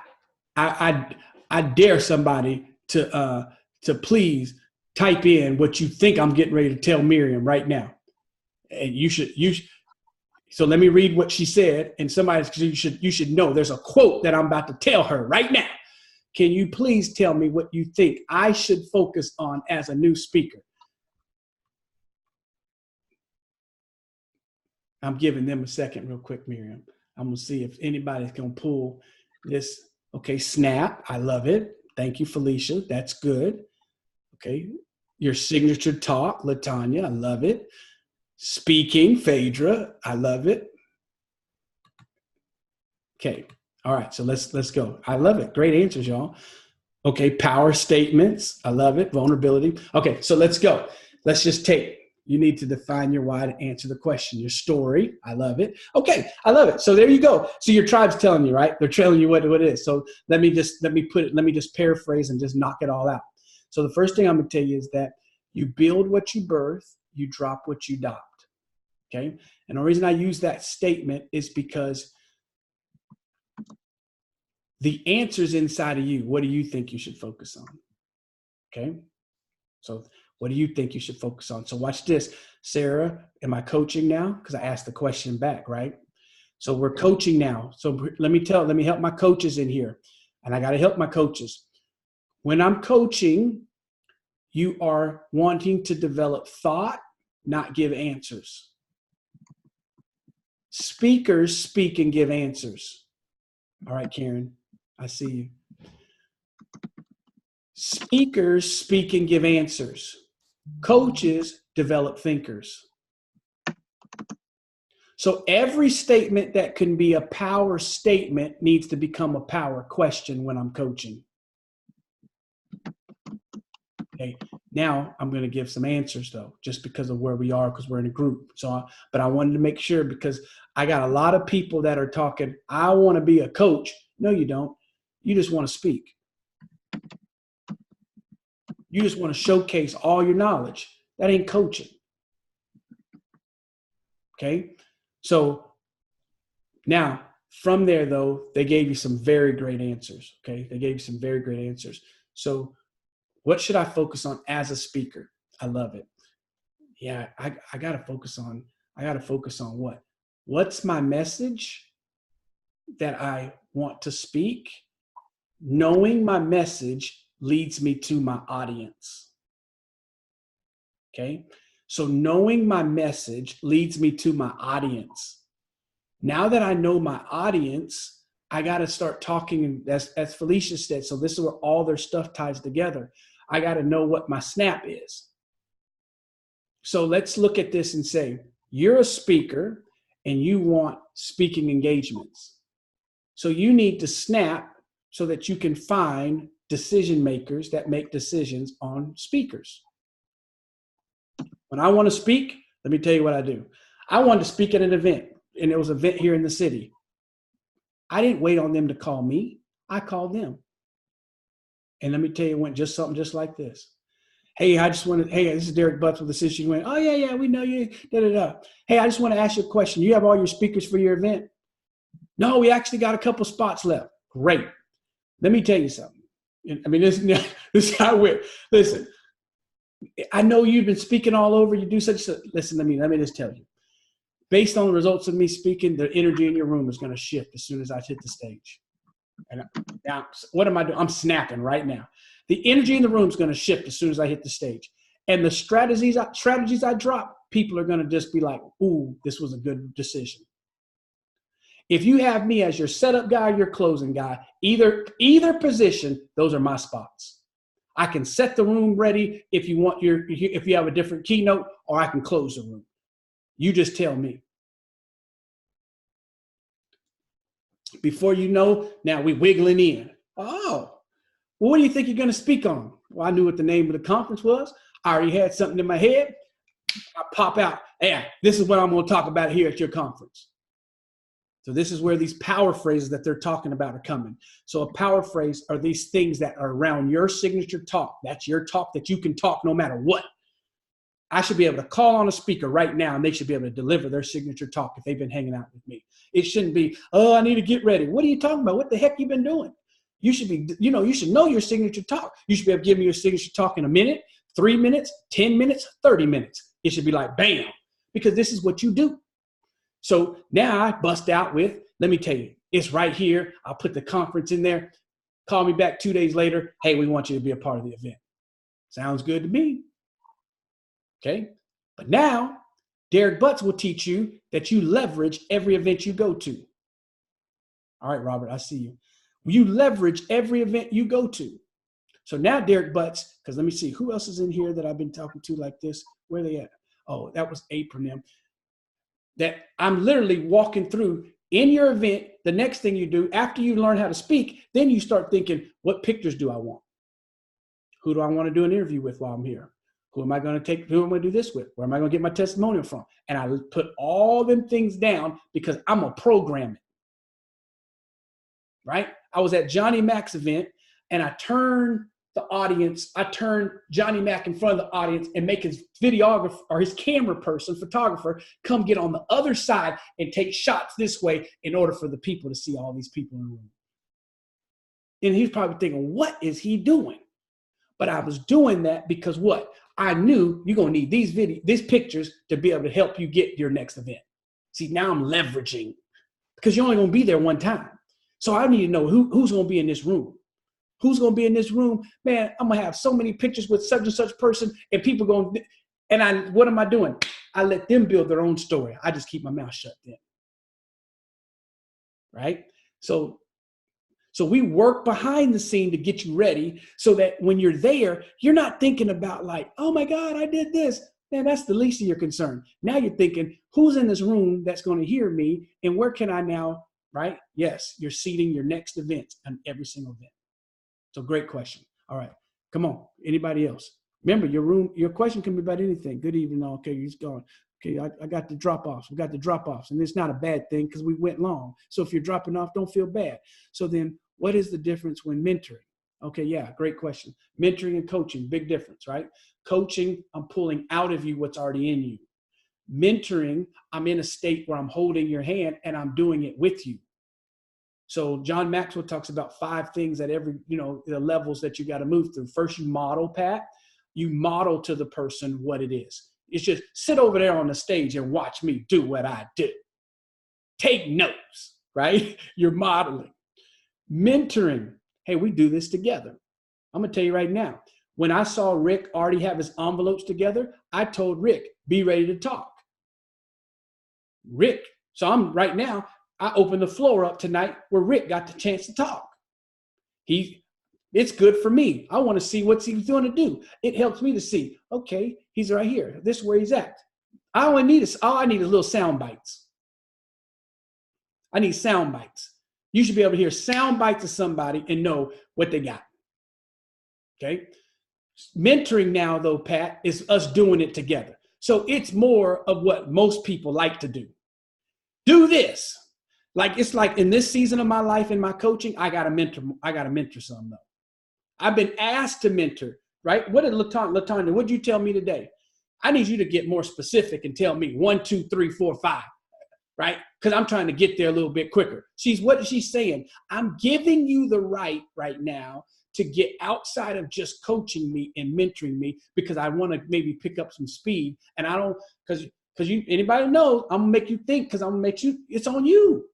dare somebody to please type in what you think I'm getting ready to tell Miriam right now. And you should, so let me read what she said, and you should know there's a quote that I'm about to tell her right now. Can you please tell me what you think I should focus on as a new speaker? I'm giving them a second real quick, Miriam. I'm going to see if anybody's going to pull this. Okay, snap. I love it. Thank you, Felicia. That's good. Okay. Your signature talk, Latanya. I love it. Speaking, Phaedra. I love it. Okay. All right. So let's go. I love it. Great answers, y'all. Okay. Power statements. I love it. Vulnerability. Okay. So let's go. Let's just take. You need to define your why to answer the question. Your story. I love it. Okay. I love it. So there you go. So your tribe's telling you, right? They're telling you what it is. So let me just paraphrase and just knock it all out. So the first thing I'm going to tell you is that you build what you birth, you drop what you adopt. Okay. And the reason I use that statement is because the answer's inside of you. What do you think you should focus on? Okay. So what do you think you should focus on? So watch this. Sarah, am I coaching now? Because I asked the question back, right? So we're coaching now. So let me help my coaches in here. And I got to help my coaches. When I'm coaching, you are wanting to develop thought, not give answers. Speakers speak and give answers. All right, Karen, I see you. Speakers speak and give answers. Coaches develop thinkers. So every statement that can be a power statement needs to become a power question when I'm coaching. Okay. Now I'm going to give some answers though, just because of where we are, because we're in a group. But I wanted to make sure, because I got a lot of people that are talking, I want to be a coach. No, you don't. You just want to speak. You just want to showcase all your knowledge. That ain't coaching. Okay. So now from there though, they gave you some very great answers. Okay. They gave you some very great answers. So what should I focus on as a speaker? I love it. Yeah. I got to focus on what? What's my message that I want to speak? Knowing my message leads me to my audience. Okay. So knowing my message leads me to my audience. Now that I know my audience, I got to start talking, as Felicia said. So this is where all their stuff ties together. I got to know what my snap is. So let's look at this and say, you're a speaker and you want speaking engagements. So you need to snap so that you can find decision makers that make decisions on speakers. When I want to speak, let me tell you what I do. I wanted to speak at an event, and there was an event here in the city. I didn't wait on them to call me. I called them. And let me tell you, it went just something just like this. Hey, this is Derek Butts with the City. You went, oh, yeah, we know you. Hey, I just want to ask you a question. You have all your speakers for your event? No, we actually got a couple spots left. Great. Let me tell you something. I mean, this is how it went. Listen, I know you've been speaking all over. You do such. Listen to me. Let me just tell you. Based on the results of me speaking, the energy in your room is going to shift as soon as I hit the stage. And now, what am I doing? I'm snapping right now. The energy in the room is going to shift as soon as I hit the stage. And the strategies I drop, people are going to just be like, ooh, this was a good decision. If you have me as your setup guy, your closing guy, either position, those are my spots. I can set the room ready if you have a different keynote, or I can close the room. You just tell me. Before you know, now we're wiggling in. Oh, well, what do you think you're going to speak on? Well, I knew what the name of the conference was. I already had something in my head. I pop out. Yeah, this is what I'm going to talk about here at your conference. So this is where these power phrases that they're talking about are coming. So a power phrase are these things that are around your signature talk. That's your talk that you can talk no matter what. I should be able to call on a speaker right now and they should be able to deliver their signature talk if they've been hanging out with me. It shouldn't be, oh, I need to get ready. What are you talking about? What the heck you been doing? You should be, you should know your signature talk. You should be able to give me your signature talk in a minute, 3 minutes, 10 minutes, 30 minutes. It should be like, bam, because this is what you do. So now I bust out with, let me tell you, it's right here. I'll put the conference in there. Call me back 2 days later. Hey, we want you to be a part of the event. Sounds good to me. Okay. But now Derek Butts will teach you that you leverage every event you go to. All right, Robert, I see you. You leverage every event you go to. So now Derek Butts, because let me see, who else is in here that I've been talking to like this? Where are they at? Oh, that was Apronym. That I'm literally walking through in your event. The next thing you do after you learn how to speak, then you start thinking, what pictures do I want? Who do I want to do an interview with while I'm here? Who am I going to take? Who am I going to do this with? Where am I going to get my testimonial from? And I put all them things down because I'm going to program it. Right? I was at Johnny Mac's event and I turned Johnny Mac in front of the audience and make his videographer or his camera person, photographer, come get on the other side and take shots this way in order for the people to see all these people in the room. And he's probably thinking, what is he doing? But I was doing that because what? I knew you're going to need these pictures to be able to help you get your next event. See, now I'm leveraging because you're only going to be there one time. So I need to know who's going to be in this room. Who's going to be in this room? Man, I'm going to have so many pictures with such and such person and people going, and what am I doing? I let them build their own story. I just keep my mouth shut then. Right? So we work behind the scene to get you ready so that when you're there, you're not thinking about like, oh my God, I did this. Man, that's the least of your concern. Now you're thinking, who's in this room that's going to hear me and where can I now, right? Yes, you're seeding your next event on every single event. So great question. All right, come on. Anybody else? Remember, your question can be about anything. Good evening. Okay, he's gone. Okay, I got the drop-offs. We got the drop-offs. And it's not a bad thing because we went long. So if you're dropping off, don't feel bad. So then what is the difference when mentoring? Okay, yeah, great question. Mentoring and coaching, big difference, right? Coaching, I'm pulling out of you what's already in you. Mentoring, I'm in a state where I'm holding your hand and I'm doing it with you. So John Maxwell talks about 5 things at every, the levels that you got to move through. First, you model, Pat. You model to the person what it is. It's just sit over there on the stage and watch me do what I do. Take notes, right? You're modeling. Mentoring. Hey, we do this together. I'm going to tell you right now. When I saw Rick already have his envelopes together, I told Rick, be ready to talk. Rick. So I'm right now, I opened the floor up tonight where Rick got the chance to talk. It's good for me. I want to see what's he's going to do. It helps me to see, okay, he's right here. This is where he's at. All I need is little sound bites. I need sound bites. You should be able to hear sound bites of somebody and know what they got. Okay. Mentoring now, though, Pat, is us doing it together. So it's more of what most people like to do. Do this. It's like in this season of my life in my coaching, I got to mentor some though. I've been asked to mentor, right? What did Latanya, what did you tell me today? I need you to get more specific and tell me 1, 2, 3, 4, 5, right? Because I'm trying to get there a little bit quicker. What is she saying? I'm giving you the right now to get outside of just coaching me and mentoring me because I want to maybe pick up some speed. And I don't, because anybody knows, I'm going to make you think because I'm going to make you, it's on you.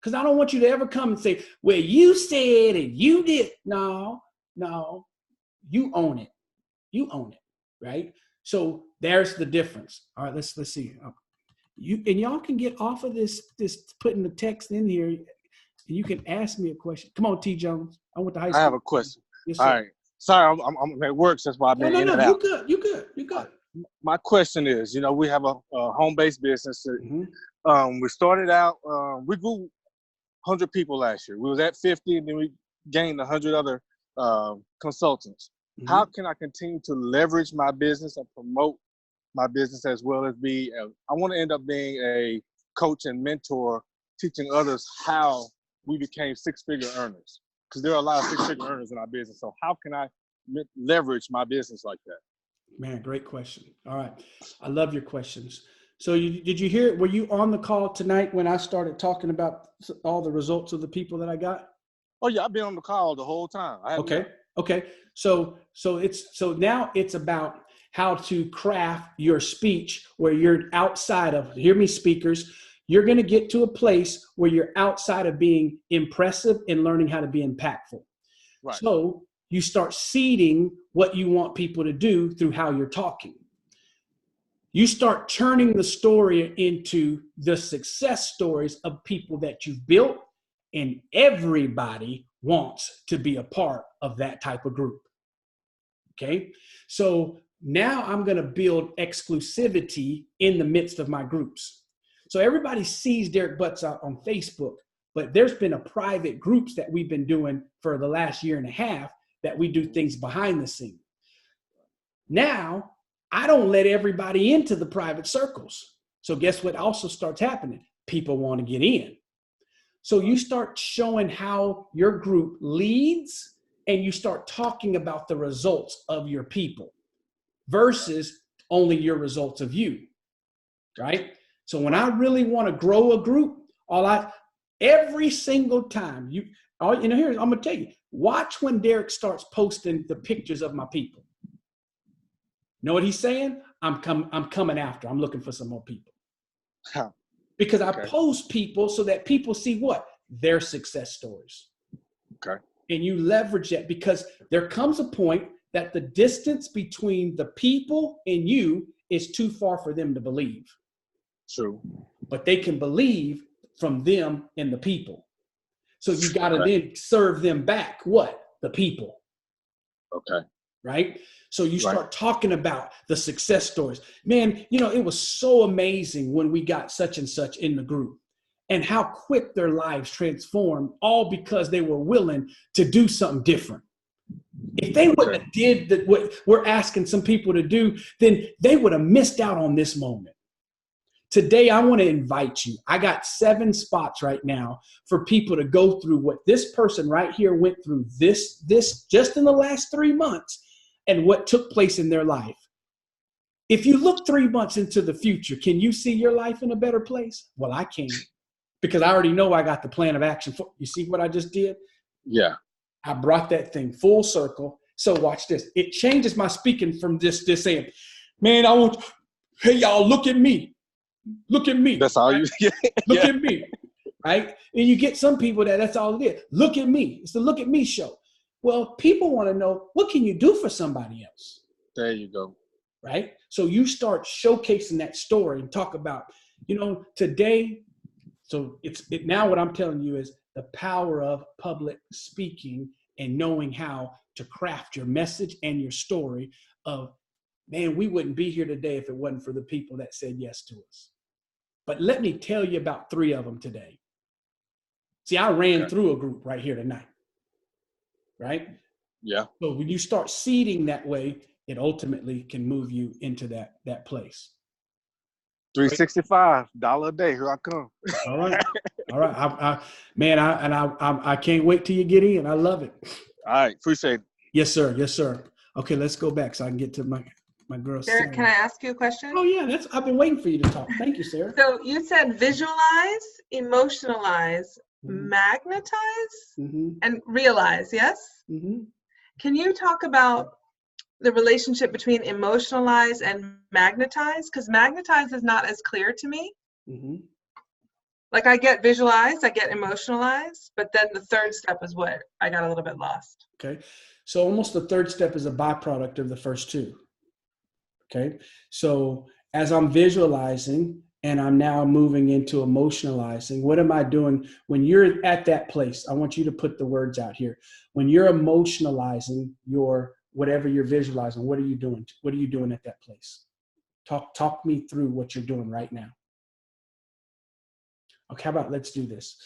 Because I don't want you to ever come and say, well, you said and you did. No, you own it. You own it, right? So there's the difference. All right, let's see. Y'all can get off of this putting the text in here, and you can ask me a question. Come on, T. Jones. I went to high school. I have a question. Yes, all right. Sorry, I'm at work. That's why I've been in and out. You good. My question is, we have a home-based business. Mm-hmm. We started out, we grew 100 people last year. We was at 50, and then we gained 100 other consultants. how can I continue to leverage my business and promote my business as well as I want to end up being a coach and mentor, teaching others how we became six-figure earners. Because there are a lot of six-figure earners in our business. So how can I leverage my business like that? Man, great question. All right. I love your questions. So did you hear, were you on the call tonight when I started talking about all the results of the people that I got? Oh yeah, I've been on the call the whole time. Okay. So now it's about how to craft your speech where you're outside of, hear me speakers, you're going to get to a place where you're outside of being impressive and learning how to be impactful. Right. So you start seeding what you want people to do through how you're talking. You start turning the story into the success stories of people that you've built, and everybody wants to be a part of that type of group. Okay. So now I'm going to build exclusivity in the midst of my groups. So everybody sees Derek Butts out on Facebook, but there's been a private groups that we've been doing for the last year and a half that we do things behind the scene. Now, I don't let everybody into the private circles. So guess what also starts happening? People want to get in. So you start showing how your group leads, and you start talking about the results of your people versus only your results of you, right? So when I really want to grow a group, every single time I'm going to tell you, watch when Derek starts posting the pictures of my people. Know what he's saying? I'm coming after. I'm looking for some more people. Huh. Because I post people so that people see what? Their success stories. Okay. And you leverage that, because there comes a point that the distance between the people and you is too far for them to believe. True. But they can believe from them and the people. So you got to then serve them back. What? The people. Okay. Right? So you start talking about the success stories. Man, it was so amazing when we got such and such in the group and how quick their lives transformed, all because they were willing to do something different. If they wouldn't have did what we're asking some people to do, then they would have missed out on this moment. Today, I want to invite you. I got 7 spots right now for people to go through what this person right here went through this just in the last 3 months and what took place in their life. If you look 3 months into the future, can you see your life in a better place? Well, I can, because I already know I got the plan of action for. You see what I just did? Yeah. I brought that thing full circle. So watch this. It changes my speaking from just saying, man, hey, y'all, look at me. Look at me. That's all right? Look at me. Right? And you get some people that's all it is. Look at me. It's the look at me show. Well, people want to know, what can you do for somebody else? There you go. Right? So you start showcasing that story and talk about, today. So now what I'm telling you is the power of public speaking and knowing how to craft your message and your story of, man, we wouldn't be here today if it wasn't for the people that said yes to us. But let me tell you about 3 of them today. See, I ran through a group right here tonight. Right? Yeah. So when you start seeding that way, it ultimately can move you into that place. $365 a day. Here I come. All right. I can't wait till you get in. I love it. All right. Appreciate it. Yes, sir. Yes, sir. Okay, let's go back so I can get to my girl. Derek, Sarah. can I ask you a question? Oh yeah, I've been waiting for you to talk. Thank you, Sarah. So you said visualize, emotionalize, magnetize, and realize, yes? Mm-hmm. Can you talk about the relationship between emotionalize and magnetize? Because magnetize is not as clear to me. Mm-hmm. Like I get visualize, I get emotionalize, but then the third step is what I got a little bit lost. Okay. So almost the third step is a byproduct of the first 2. Okay. So as I'm visualizing and I'm now moving into emotionalizing, what am I doing when you're at that place? I want you to put the words out here. When you're emotionalizing whatever you're visualizing, what are you doing? What are you doing at that place? Talk me through what you're doing right now. Okay, how about let's do this.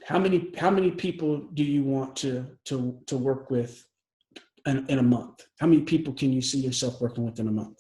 How many people do you want to work with in a month? How many people can you see yourself working with in a month?